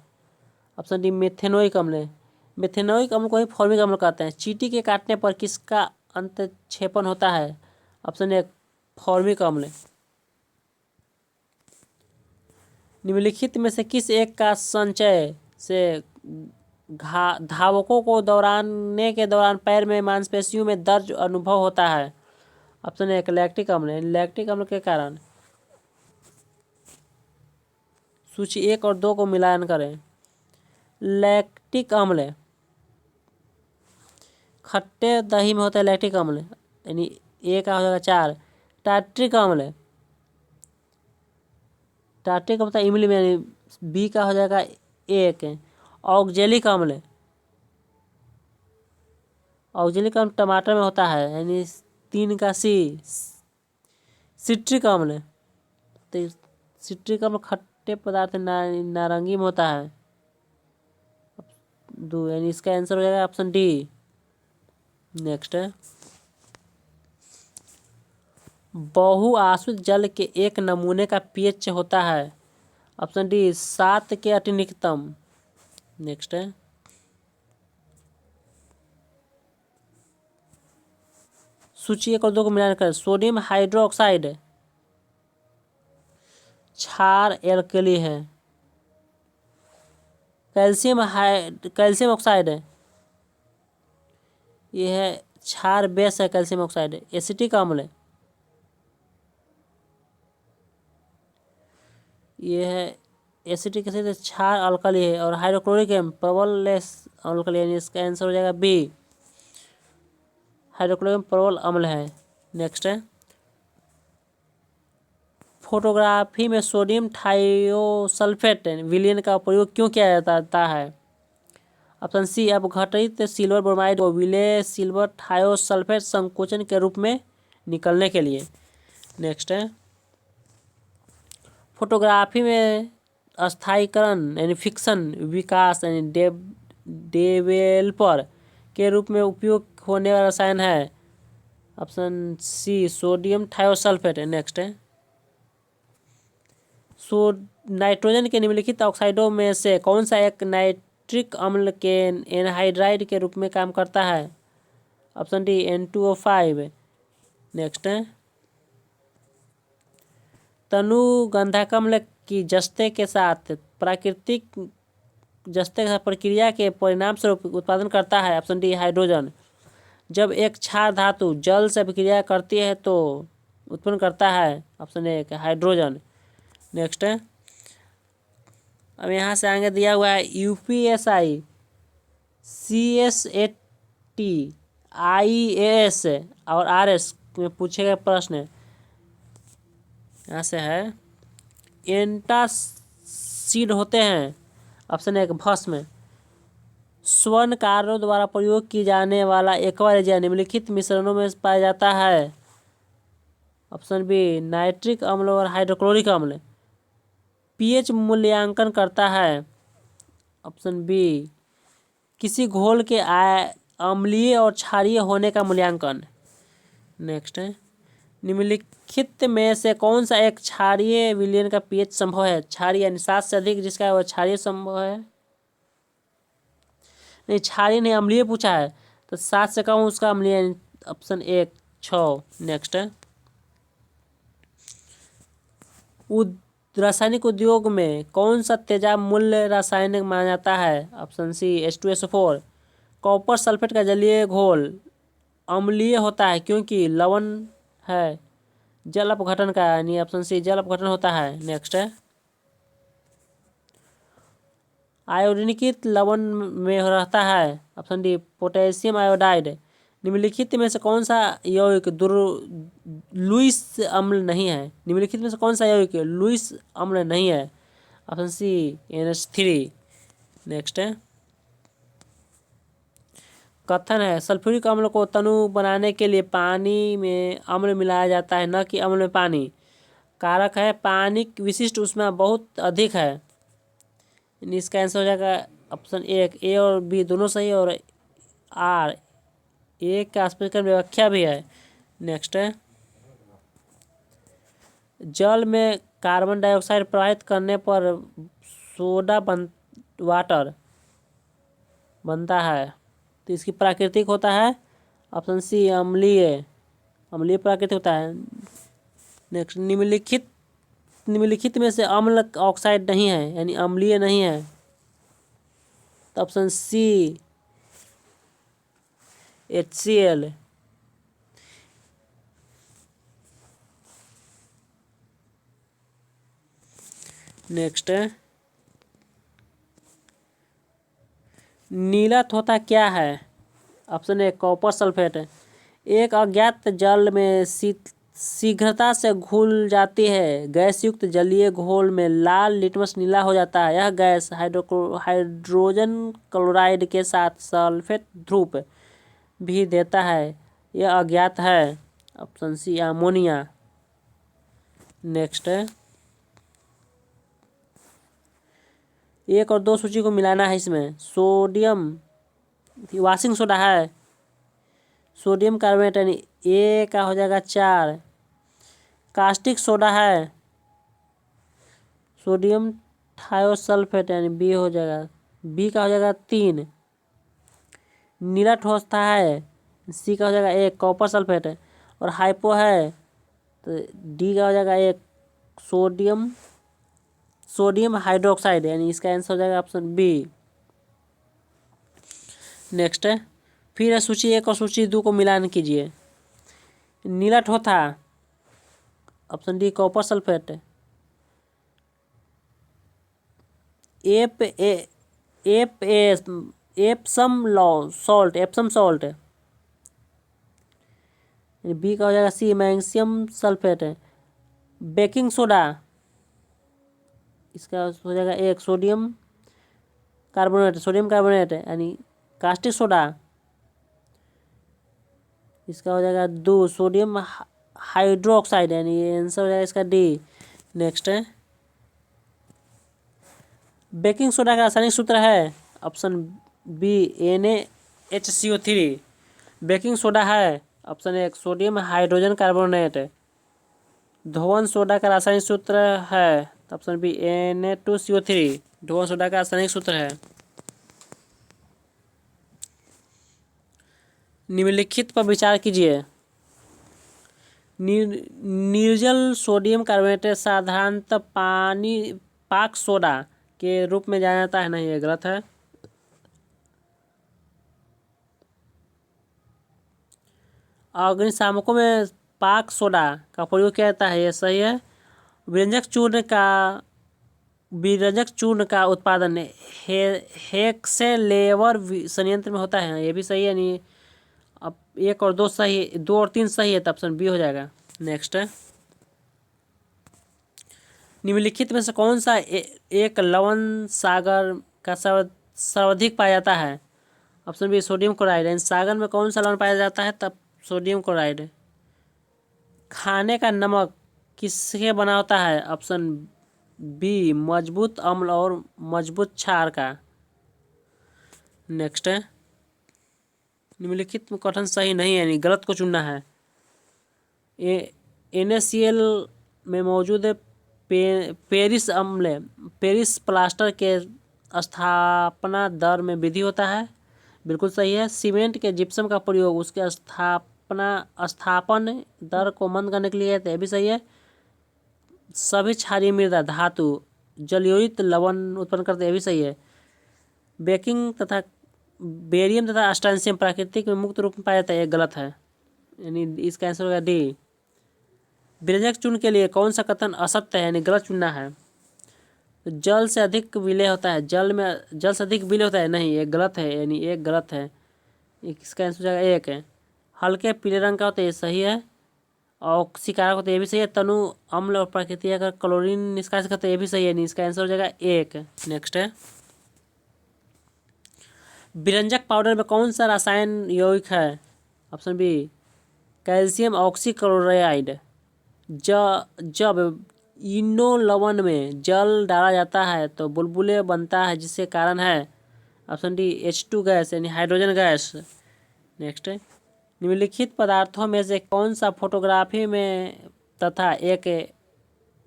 ऑप्शन डी मेथेनोइक अम्ल। मेथेनोइक अम्ल को ही फॉर्मिक अम्ल कहते हैं। चींटी के काटने पर किसका अंतःक्षेपण होता है? ऑप्शन ए फॉर्मिक अम्ल। निम्नलिखित में से किस एक का संचय से धावकों को दौड़ने के दौरान पैर में मांसपेशियों में दर्द अनुभव होता है? ऑप्शन ए लैक्टिक अम्ल। लैक्टिक अम्ल के कारण सूची 1 और 2 को मिलान करें। लैक्टिक अम्ल खट्टे दही में होता है लैक्टिक अम्ल, यानी ए का हो जाएगा 4। टार्ट्रिक अम्ल, टार्ट्रिक अम्ल इमली में, यानी बी का हो जाएगा 1। ऑक्जेलिक अम्ल, ऑक्जेलिक अम्ल टमाटर में होता है, यानी 3 का सी। सिट्रिक अम्ल, तो सिट्रिक अम्ल खट्टे पदार्थ नारंगी में होता है 2, यानी इसका आंसर हो जाएगा ऑप्शन डी। नेक्स्ट है, बहुआश्रित जल के एक नमूने का pH होता है? ऑप्शन डी 7 के अति निकटतम। नेक्स्ट है, सूची 1 और 2 को मिलान कर। सोडियम हाइड्रोक्साइड क्षार एल्कली है। कैल्शियम ऑक्साइड है, ये है क्षार बेस है कैल्शियम ऑक्साइड। एसिटिक अम्ल, ये है एसिटिक एसिड क्षार अल्कली है। और हाइड्रोक्लोरिक एसिड प्रबल लेस अल्कली, यानी इसका आंसर हो जाएगा बी, हाइड्रोक्लोरिक प्रबल अम्ल है। नेक्स्ट है, फोटोग्राफी में सोडियम थायोसल्फेट विलयन का प्रयोग क्यों किया जाता है? ऑप्शन सी अपघटित सिल्वर ब्रोमाइड को विलय सिल्वर थायोसल्फेट संकोचन के रूप में निकलने के लिए। नेक्स्ट है, फोटोग्राफी में स्थायीकरण यानी फिक्शन विकास यानी डेवेलपर के रूप में उपयोग होने वाला रसायन है? Option C sodium thiosulphate. Next है, नाइट्रोजन के निम्नलिखित ऑक्साइडों में से कौन सा एक नाइट्रिक अम्ल के एनहाइड्राइड के रूप में काम करता है? Option D N2O5। नेक्स्ट है, तनुगंधक अम्ल की जस्ते के साथ प्राकृतिक जस्ते के साथ प्रक्रिया के परिणाम स्वरूप उत्पादन करता है? Option D hydrogen. जब एक क्षार धातु जल से प्रक्रिया करती है तो उत्पन्न करता है? ऑप्शन ए हाइड्रोजन। नेक्स्ट है, अब यहाँ से आगे दिया हुआ है UPSI CSAT IAS और RS में पूछे गए प्रश्न यहाँ से है। एंटासिड होते हैं? ऑप्शन ए भस्म। स्वर्णकारों द्वारा प्रयोग की जाने वाला एक्वा रेजिया निम्नलिखित मिश्रणों में पाया जाता है? ऑप्शन बी नाइट्रिक अम्ल और हाइड्रोक्लोरिक अम्ल। pH मूल्यांकन करता है? ऑप्शन बी किसी घोल के अम्लीय और क्षारीय होने का मूल्यांकन। नेक्स्ट है, निम्नलिखित में से कौन सा एक क्षारीय विलयन का pH संभव है? क्षारीय यानी 7 से अधिक जिसका वह क्षारीय संभव है, नहीं क्षारीय नहीं अम्लीय पूछा है, तो 7 से कम उसका अम्लीय, ऑप्शन ए 6। नेक्स्ट है, रासायनिक उद्योग में कौन सा तेजाब मूल्य रासायनिक माना जाता है? Option C H2SO4। Copper sulphate का जलीय घोल अम्लीय होता है क्योंकि लवण है जल अपघटन का, यानी ऑप्शन सी जल अपघटन होता है। नेक्स्ट है, आयोडीनकृत लवण में रहता है? Option D potassium iodide. निम्नलिखित में से कौन सा यौगिक लुईस अम्ल नहीं है? निम्नलिखित में से कौन सा यौगिक लुईस अम्ल नहीं है? ऑप्शन सी NH3। नेक्स्ट है, कथन है सल्फ्यूरिक अम्ल को तनु बनाने के लिए पानी में अम्ल मिलाया जाता है, न कि अम्ल में पानी। कारक है पानी विशिष्ट ऊष्मा बहुत अधिक है। इसका आंसर हो जाएगा ऑप्शन एक, ए और बी दोनों सही और आर ए का स्पष्टीकरण व्याख्या भी है। नेक्स्ट है जल में कार्बन डाइऑक्साइड प्रवाहित करने पर सोडा वाटर बनता है, तो इसकी प्राकृतिक होता है ऑप्शन सी अम्लीय, अम्लीय प्राकृतिक होता है। नेक्स्ट निम्नलिखित में से अम्ल ऑक्साइड नहीं है यानी अम्लीय नहीं है, तो ऑप्शन सी HCl। नेक्स्ट है नीला थोथा क्या है, ऑप्शन ए कॉपर सल्फेट। एक अज्ञात जल में शीघ्रता से घुल जाती है, गैस युक्त जलीय घोल में लाल लिटमस नीला हो जाता है। यह गैस हाइड्रोजन क्लोराइड के साथ सल्फेट ध्रुव भी देता है, यह अज्ञात है ऑप्शन सी अमोनिया। नेक्स्ट है एक और दो सूची को मिलाना है, इसमें सोडियम वाशिंग सोडा है, सोडियम कार्बोनेट यानी ए का हो जाएगा 4। कास्टिक सोडा है सोडियम थायोसल्फेट यानी बी हो जाएगा, बी का हो जाएगा 3। नीला ठोसता है सी का हो जाएगा 1 कॉपर सल्फेट है, और हाइपो है तो डी का हो जाएगा 1 सोडियम हाइड्रोक्साइड यानी इसका आंसर हो जाएगा ऑप्शन बी। नेक्स्ट है फिर है सूची 1 और सूची 2 को मिलान कीजिए। नीला ठोथा option D copper sulphate, Epsom salt B का हो जाएगा सी मैग्नीशियम सल्फेट है। बेकिंग सोडा इसका हो जाएगा 1 सोडियम कार्बोनेट यानी कास्टिक सोडा इसका हो जाएगा 2 सोडियम हाइड्रोक्साइड यानी आंसर हो जाएगा इसका डी। नेक्स्ट है बेकिंग सोडा का रासायनिक सूत्र है option B NaHCO3। Baking soda है ऑप्शन 1 सोडियम हाइड्रोजन कार्बोनेट। धोवन सोडा का रासायनिक सूत्र है ऑप्शन बी Na2CO3। धोवन सोडा का रासायनिक सूत्र है। निम्नलिखित पर विचार कीजिए। निर्जल सोडियम कार्बोनेट साधारणतः पाक सोडा के रूप में जाना जाता है, नहीं ये गलत है। अग्निशामकों में पाक सोडा का प्रयोग किया जाता है, ये सही है। विरंजक चूर्ण का उत्पादन हेक्सेलेवर संयंत्र में होता है, ये भी सही है। नहीं अब 1 और 2 सही, 2 और 3 सही है तो ऑप्शन बी हो जाएगा। नेक्स्ट है निम्नलिखित में से कौन सा एक लवण सागर का सर्वाधिक पाया जाता है, ऑप्शन बी सोडियम क्लोराइड। यानी सागर में कौन सा लवण पाया जाता है तब सोडियम क्लोराइड। खाने का नमक किससे बना होता है, ऑप्शन बी मजबूत अम्ल और मजबूत क्षार का। नेक्स्ट है निम्नलिखित में कथन सही नहीं है यानी गलत को चुनना है। NaCl में मौजूद पेरिस अम्ल पेरिस प्लास्टर के स्थापना दर में वृद्धि होता है, बिल्कुल सही है। सीमेंट के जिप्सम का प्रयोग उसके स्थापन दर को मंद करने के लिए है, तो यह भी सही है। सभी क्षारीय मृदा धातु जलयोजित लवण उत्पन्न करते, यह भी सही है। बेकिंग तथा बेरियम तथा अस्ट्रांसियम प्राकृतिक में मुक्त रूप में पाया जाता है, यह गलत है यानी इसका आंसर होगा डी। विरंजक चूर्ण के लिए कौन सा कथन असत्य है यानी गलत चुनना है। तो जल से अधिक विलय होता है, जल से अधिक विलय होता है, नहीं ये गलत है यानी एक गलत है। इसका आंसर हो जाएगा 1 है। हल्के पीले रंग का होता है, ये सही है। ऑक्सीकारक होता है, ये भी सही है। तनु अम्ल और प्रकृति अगर क्लोरीन निष्कासित करते, ये भी सही है, नहीं इसका आंसर हो जाएगा 1। नेक्स्ट है बिरंजक पाउडर में कौन सा रासायन यौगिक है? Option B calcium oxychloride. जब इनो लवण में जल डाला जाता है तो बुलबुले बनता है, जिसके कारण है ऑप्शन डी H2 गैस यानी हाइड्रोजन गैस। नेक्स्ट है निम्नलिखित पदार्थों में से कौन सा फोटोग्राफी में तथा एक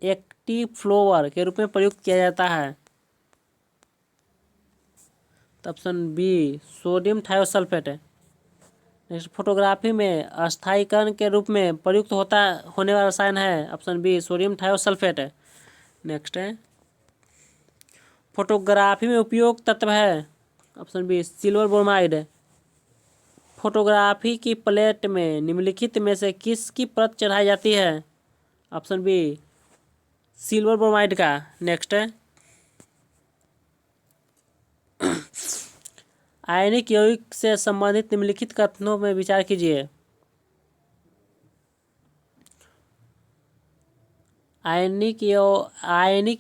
एक्टिव फ्लोवर के रूप में प्रयुक्त किया जाता है? तो ऑप्शन बी सोडियम थायोसल्फेट है। नेक्स्ट फोटोग्राफी में अस्थायीकरण के रूप में प्रयुक्त होने वाला रसायन है ऑप्शन बी सोडियम थायोसल्फेट है। नेक्स्ट है फोटोग्राफी में उपयोग तत्व है option B silver bromide. Photography की प्लेट में निम्नलिखित में से किसकी परत चढ़ाई जाती है? ऑप्शन बी सिल्वर ब्रोमाइड का। नेक्स्ट है आयनिक यौगिक से संबंधित निम्नलिखित कथनों में विचार कीजिए। आयनिक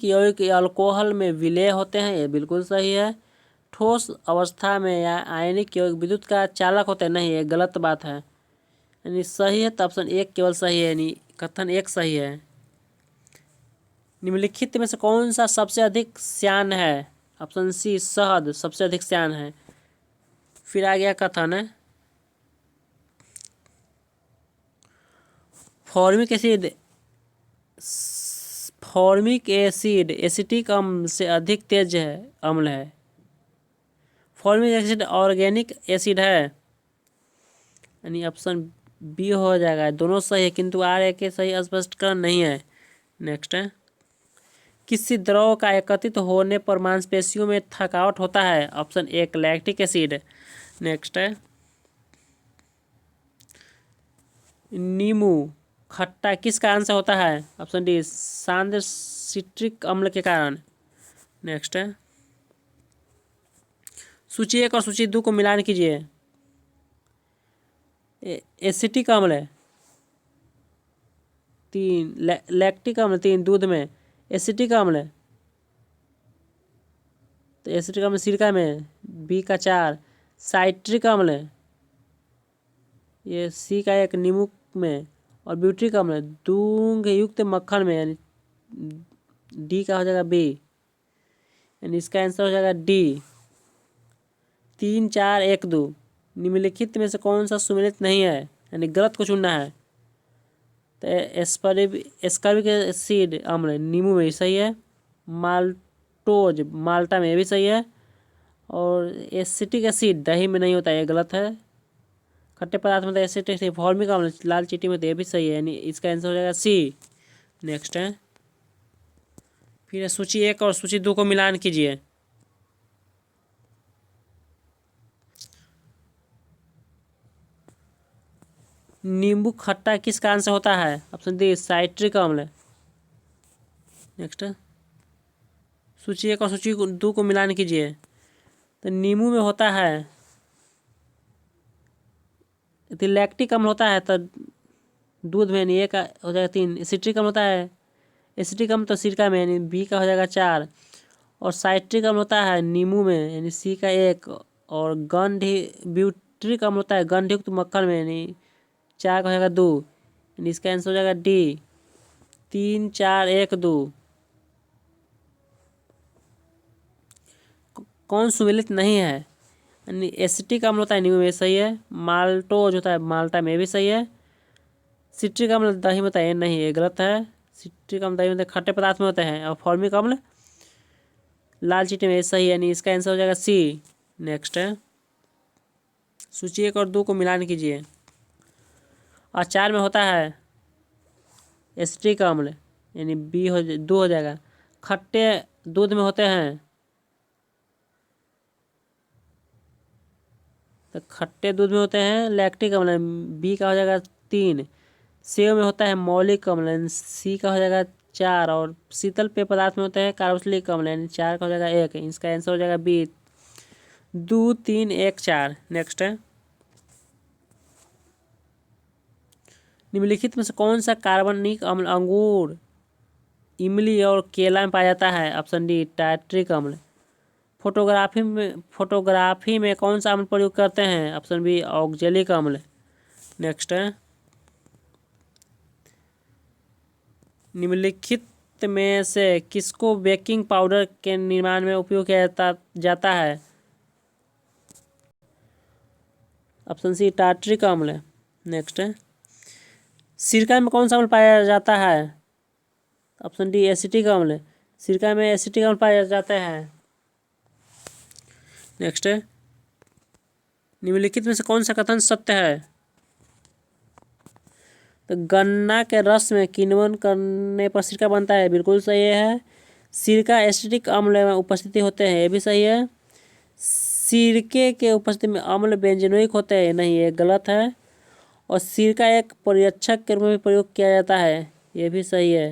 यौगिक अल्कोहल में विलेय होते हैं, ये बिल्कुल सही है। ठोस अवस्था में आयनिक यौगिक विद्युत का चालक होते हैं, नहीं, ये गलत बात है। यानी सही है तो ऑप्शन एक केवल सही है, यानी कथन एक सही है। निम्नलिखित में से कौन सा सबसे अधिक श्यान है? ऑप्शन सी शहद सबसे अधिक श्यान है। फिर आ गया कथन है फॉर्मिक एसिड एसिटिक अम्ल से अधिक तेज अम्ल है। फॉर्मिक एसिड ऑर्गेनिक एसिड है, यानी ऑप्शन बी हो जाएगा। दोनों सही है किंतु आर के सही स्पष्टीकरण नहीं है। नेक्स्ट है किसी द्रव का एकत्रित होने पर मांसपेशियों में थकावट होता है? ऑप्शन एक लैक्टिक एसिड। नेक्स्ट है नींबू खट्टा किस कारण से होता है? ऑप्शन डी सांद्र सिट्रिक अम्ल के कारण। नेक्स्ट है सूची 1 और सूची 2 को मिलान कीजिए। एसिटिक अम्ल है 3, लैक्टिक अम्ल 3 दूध में, एसिटिक अम्ल है तो एसिटिक अम्ल सिरका में, बी का 4, साइट्रिक अम्ल है ये सी का 1 नींबू में, और ब्यूट्रिक अम्ल दूध युक्त मक्खन में, यानी डी का हो जाएगा बी, यानी इसका आंसर हो जाएगा डी 3, 4, 1, 2। निम्नलिखित में से कौन सा सुमेलित नहीं है, यानी गलत को चुनना है। तो एस्कॉर्बिक एसिड अम्ल नींबू में भी सही है, माल्टोज माल्टा में भी सही है, और एसिटिक एसिड दही में नहीं होता, ये गलत है। खट्टे पदार्थ में तो एसिटिक फॉर्मिक अम्ल लाल चीटी में तो ये भी सही है, यानी इसका आंसर हो जाएगा सी। नेक्स्ट है फिर सूची 1 और सूची 2 को मिलान कीजिए। नींबू खट्टा किस कारण से होता है? ऑप्शन डी साइट्रिक अम्ल। नेक्स्ट सूची 1 और सूची 2 को मिलान कीजिए। तो नींबू में होता है तो लैक्टिक अम्ल होता है, तो दूध में यानी एक हो जाएगा 3, एसिट्रिक अम्ल होता है, एसिटिक अम्ल तो सिरका में, यानी बी का हो जाएगा 4, और साइट्रिक अम्ल होता है नींबू में, यानी सी का 1, और ब्यूट्रिक अम्ल होता है गंधयुक्त मक्खन में, यानी 4 का हो जाएगा 2, यानी इसका आंसर हो जाएगा डी 3, 4, 1, 2। कौन सुमेलित नहीं है? यानी एसिटिक अम्ल होता है नींबू में, सही है। माल्टोज होता है माल्टा में भी सही है। सिट्रिक अम्ल दही में होता है, नहीं, ये गलत है। सिट्रिक अम्ल दही में खट्टे पदार्थ में होते हैं, और फॉर्मिक अम्ल लाल चीटी में सही है, यानी इसका आंसर हो जाएगा सी। नेक्स्ट है सूची 1 और 2 को मिलान कीजिए। अचार में होता है एसिटिक अम्ल, यानी बी 2 हो जाएगा। खट्टे दूध में होते हैं तो खट्टे दूध में होते हैं लैक्टिक अम्ल, बी का हो जाएगा 3। सेव में होता है मौलिक अम्ल, सी का हो जाएगा 4, और शीतल पेय पदार्थ में होते हैं कार्बोक्सिलिक अम्ल, यानी 4 का हो जाएगा 1, इसका आंसर हो जाएगा बी 2, 3, 1, 4। नेक्स्ट है निम्नलिखित में से कौन सा कार्बनिक अम्ल अंगूर, इमली और केला में पाया जाता है? ऑप्शन डी टार्ट्रिक अम्ल। फोटोग्राफी में कौन सा अम्ल प्रयोग करते हैं? ऑप्शन बी ऑक्जेलिक अम्ल। नेक्स्ट है, निम्नलिखित में से किसको बेकिंग पाउडर के निर्माण में उपयोग किया जाता है? ऑप्शन सी टार्टरिक अम्ल। नेक्स्ट है, सिरका में कौन सा अम्ल पाया जाता है? ऑप्शन डी एसिटिक अम्ल। सिरका में एसिटिक अम्ल पाए जाते हैं। नेक्स्ट है, निम्नलिखित में से कौन सा कथन सत्य है? तो गन्ना के रस में किण्वन करने पर सिरका बनता है, बिल्कुल सही है। सिरका एसिटिक अम्ल में उपस्थिति होते हैं, ये भी सही है। सिरके के उपस्थिति में अम्ल बेंजोइक होते हैं, नहीं, ये गलत है। और सिरका एक परिरक्षक के रूप में प्रयोग किया जाता है, ये भी सही है।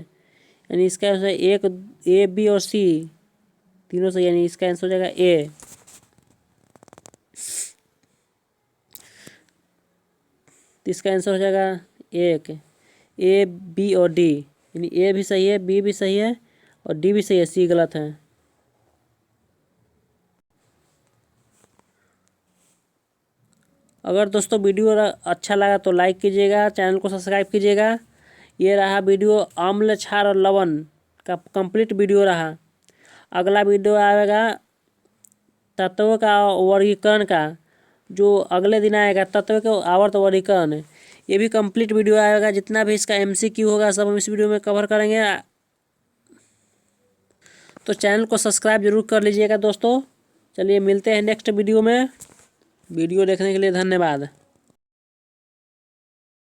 यानी इसका आंसर एक, ए, बी और सी तीनों सही, यानी इसका आंसर हो जाएगा ए। तो इसका आंसर हो जाएगा एक, ए, बी और डी। यानी ए भी सही है, बी भी सही है और डी भी सही है, सी गलत है। अगर दोस्तों वीडियो अच्छा लगा तो लाइक कीजिएगा, चैनल को सब्सक्राइब कीजिएगा। ये रहा वीडियो अम्ल, क्षार और लवण का कंप्लीट वीडियो रहा। अगला वीडियो आएगा तत्वों का वर्गीकरण का, जो अगले दिन आएगा तत्व के आवर्त वर्गीकरण, ये भी कंप्लीट वीडियो आएगा। जितना भी इसका एमसीक्यू होगा सब हम इस वीडियो में कवर करेंगे। तो चैनल को सब्सक्राइब जरूर कर लीजिएगा दोस्तों। चलिए मिलते हैं नेक्स्ट वीडियो में। वीडियो देखने के लिए धन्यवाद।